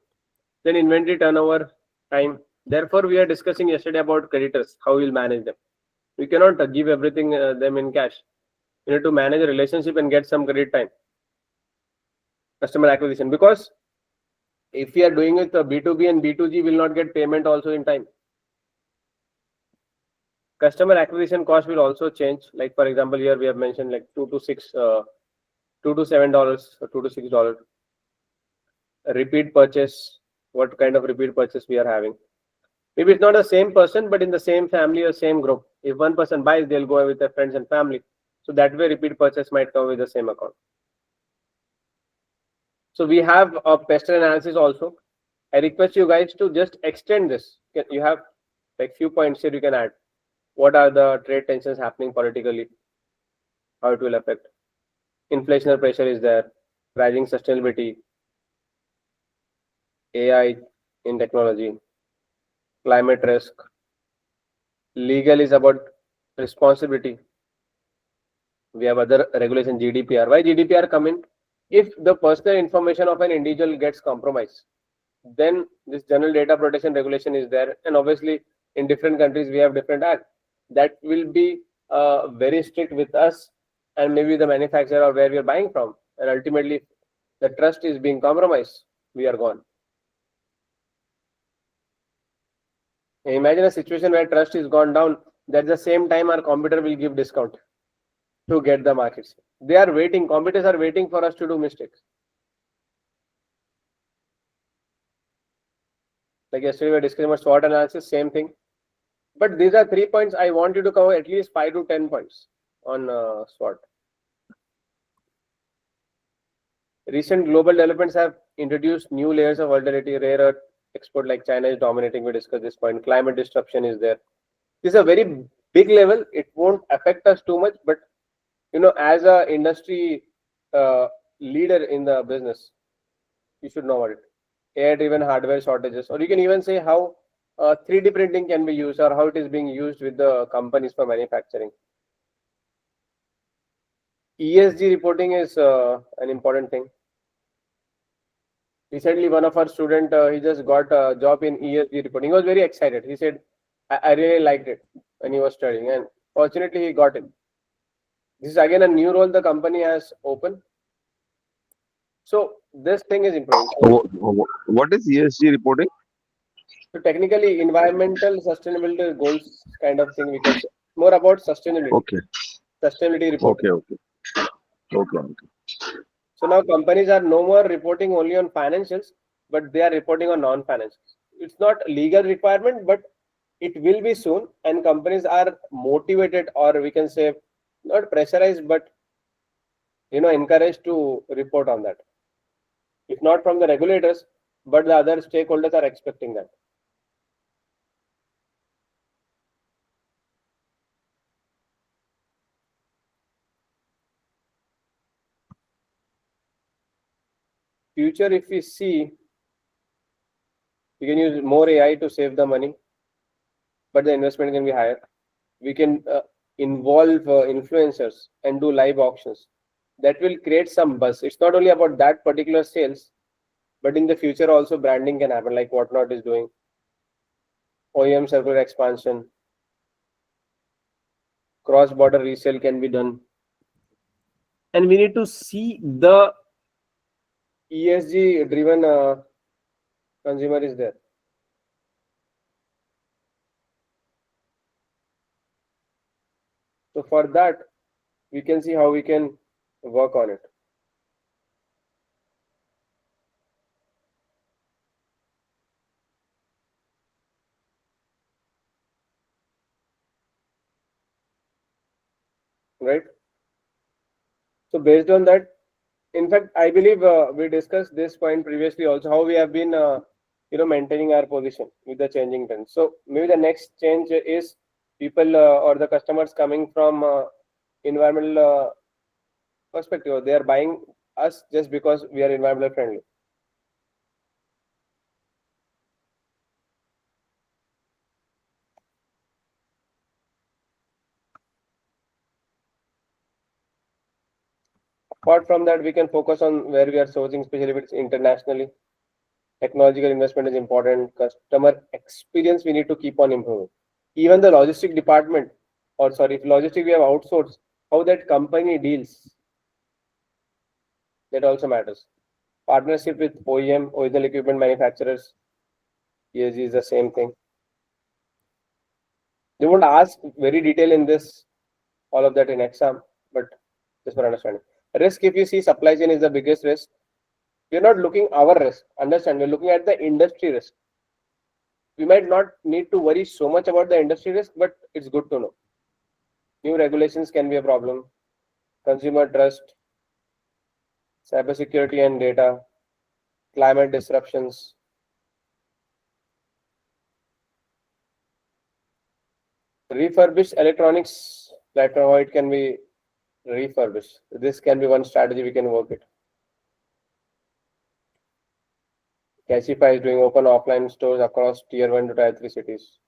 Then inventory turnover time. Therefore, we are discussing yesterday about creditors, how we'll manage them. We cannot give everything them in cash. We need to manage a relationship and get some credit time. Customer acquisition, because if we are doing it B2B and B2G, will not get payment also in time. Customer acquisition cost will also change. Like for example, here we have mentioned like $2 to $7 or $2 to $6. Repeat purchase. What kind of repeat purchase we are having? Maybe it's not the same person, but in the same family or same group. If one person buys, they'll go with their friends and family. So that way, repeat purchase might come with the same account. So we have a pest analysis also. I request you guys to just extend this. You have like few points here you can add. What are the trade tensions happening politically? How it will affect? Inflationary pressure is there. Rising sustainability. AI in technology. Climate risk. Legal is about responsibility. We have other regulation, GDPR. Why GDPR come in? If the personal information of an individual gets compromised, then this general data protection regulation is there, and obviously in different countries we have different act that will be very strict with us and maybe the manufacturer or where we are buying from, and ultimately the trust is being compromised, we are gone. Imagine a situation where trust is gone down. At the same time our competitor will give discount to get the markets. They are waiting, competitors are waiting for us to do mistakes. Like yesterday we were discussing about SWOT analysis, same thing. But these are 3 points. I want you to cover at least 5 to 10 points on SWOT. Recent global developments have introduced new layers of volatility. Rare earth export like China is dominating. We discussed this point. Climate disruption is there. This is a very big level. It won't affect us too much, but as a industry leader in the business, you should know about it. AI-driven hardware shortages, or you can even say how 3D printing can be used or how it is being used with the companies for manufacturing. ESG reporting is an important thing. Recently, one of our students, he just got a job in ESG reporting. He was very excited. He said, I really liked it when he was studying, and fortunately he got it. This is again a new role the company has opened. So this thing is improving. What is ESG reporting? So technically, environmental sustainability goals kind of thing we can say. More about sustainability. Okay. Sustainability reporting. Okay. So now companies are no more reporting only on financials, but they are reporting on non-financials. It's not a legal requirement, but it will be soon, and companies are motivated, or we can say not pressurized, but encouraged to report on that. If not from the regulators, but the other stakeholders are expecting that. Future, if we see, we can use more AI to save the money, but the investment can be higher. We can involve influencers and do live auctions. That will create some buzz. It's not only about that particular sales, but in the future also branding can happen, like Whatnot is doing. OEM circular expansion, cross-border resale can be done. And we need to see the ESG driven consumer is there. So for that, we can see how we can work on it. Right? So based on that, in fact, I believe we discussed this point previously also, how we have been maintaining our position with the changing trends. So maybe the next change is people or the customers coming from environmental perspective. They are buying us just because we are environmental friendly. Apart from that, we can focus on where we are sourcing, especially if it's internationally. Technological investment is important. Customer experience we need to keep on improving. Even the logistic department, or sorry, if logistic we have outsourced, how that company deals, that also matters. Partnership with OEM, original equipment manufacturers, ESG is the same thing. They won't ask very detail in this, all of that in exam, but just for understanding. Risk, if you see, supply chain is the biggest risk. We're not looking our risk. Understand, we're looking at the industry risk. We might not need to worry so much about the industry risk, but it's good to know. New regulations can be a problem. Consumer trust, cybersecurity and data, climate disruptions, Refurbished electronics platform, how it can be refurbished. This can be one strategy we can work it. Cashify is doing open offline stores across tier 1 to tier 3 cities.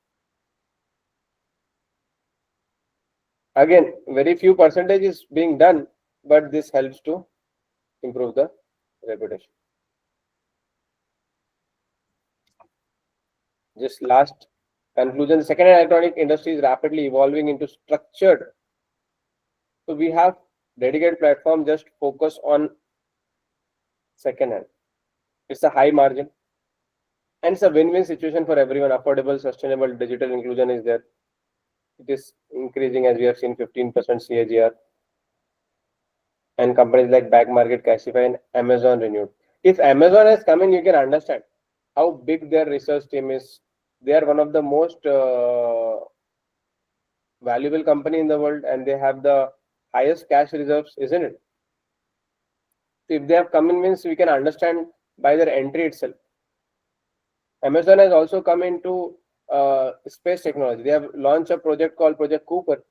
Again, very few percentage is being done, but this helps to improve the reputation. Just last conclusion, the second-hand electronic industry is rapidly evolving into structured. So we have dedicated platform just focus on second-hand. It's a high margin and it's a win-win situation for everyone. Affordable, sustainable, digital inclusion is there. It is increasing as we have seen 15% CAGR. And companies like Back Market, Cashify, and Amazon renewed. If Amazon has come in, you can understand how big their research team is. They are one of the most valuable company in the world, and they have the highest cash reserves, isn't it? So if they have come in, means we can understand by their entry itself. Amazon has also come into space technology. They have launched a project called Project Cooper.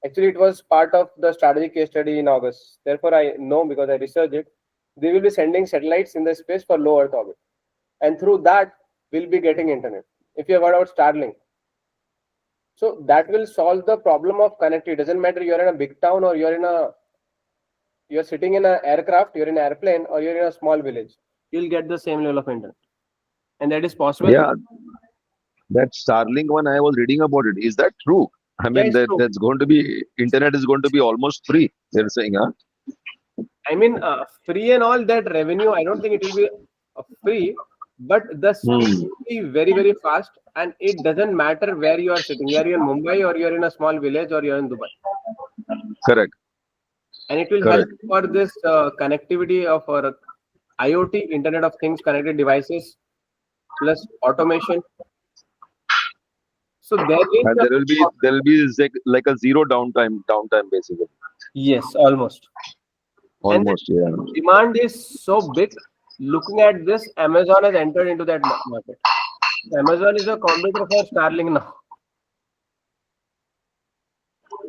Actually, it was part of the strategic case study in August. Therefore, I know because I researched it. They will be sending satellites in the space for low Earth orbit. And through that, we'll be getting internet. If you have heard about Starlink. So that will solve the problem of connectivity. It doesn't matter you're in a big town or you're sitting in an aircraft, you're in an airplane, or you're in a small village. You'll get the same level of internet. And that is possible. Yeah, that Starlink one, I was reading about it. Is that true? I mean, it's true. that's going to be, internet is going to be almost free, they're saying, huh? I mean, free and all that revenue, I don't think it will be free, but the speed will be very, very fast, and it doesn't matter where you are sitting. You're in Mumbai, or you're in a small village, or you're in Dubai. Correct. And it will help for this connectivity of our IoT, Internet of Things, connected devices, plus automation. So there is And there will be like a zero downtime basically. yes, almost. Almost, yeah. Demand is so big. Looking at this, Amazon has entered into that market. Amazon is a competitor for Starlink now.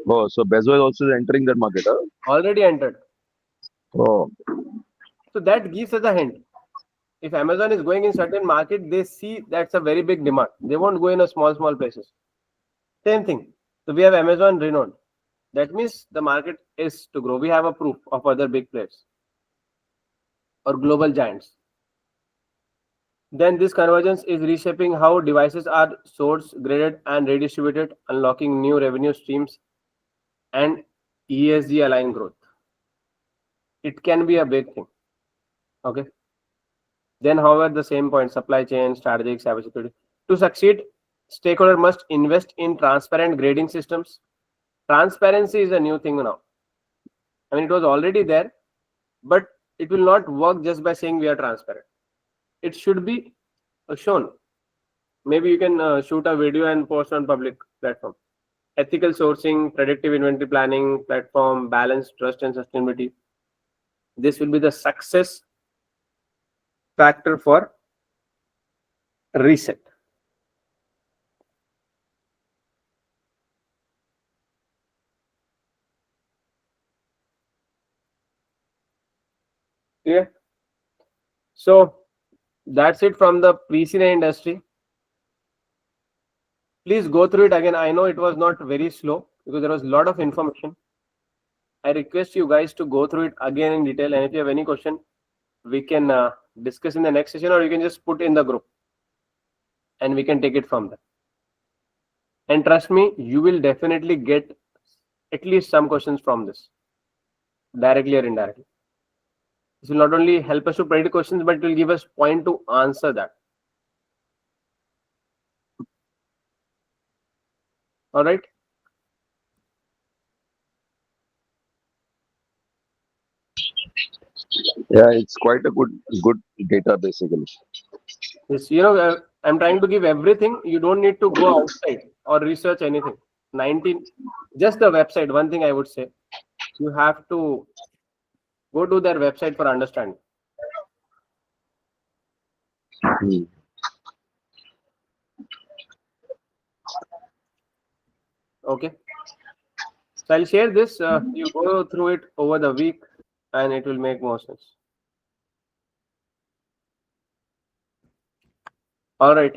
Oh, so Bezos also is entering that market, huh? Already entered. Oh, So that gives us a hint. If Amazon is going in certain market, they see that's a very big demand. They won't go in a small places. Same thing. So we have Amazon renowned. That means the market is to grow. We have a proof of other big players or global giants. Then this convergence is reshaping how devices are sourced, graded, and redistributed, unlocking new revenue streams and ESG aligned growth. It can be a big thing. Okay. Then, however, the same point, supply chain, strategic, cybersecurity. To succeed, stakeholder must invest in transparent grading systems. Transparency is a new thing now. I mean, it was already there, but it will not work just by saying we are transparent. It should be shown. Maybe you can shoot a video and post on public platform. Ethical sourcing, predictive inventory planning, platform, balance, trust, and sustainability. This will be the success factor for Ressett. Yeah. So that's it from the pre-scene industry. Please go through it again. I know it was not very slow because there was a lot of information. I request you guys to go through it again in detail. And if you have any question, we can discuss in the next session, or you can just put in the group and we can take it from there. And trust me, you will definitely get at least some questions from this, directly or indirectly. This will not only help us to predict questions, but it will give us point to answer that. All right. yeah, it's quite a good data basically. Yes, you know, I'm trying to give everything. You don't need to go outside or research anything. 19, just the website. One thing I would say, you have to go to their website for understanding. Okay. So I'll share this. You go through it over the week, and it will make more sense. All right.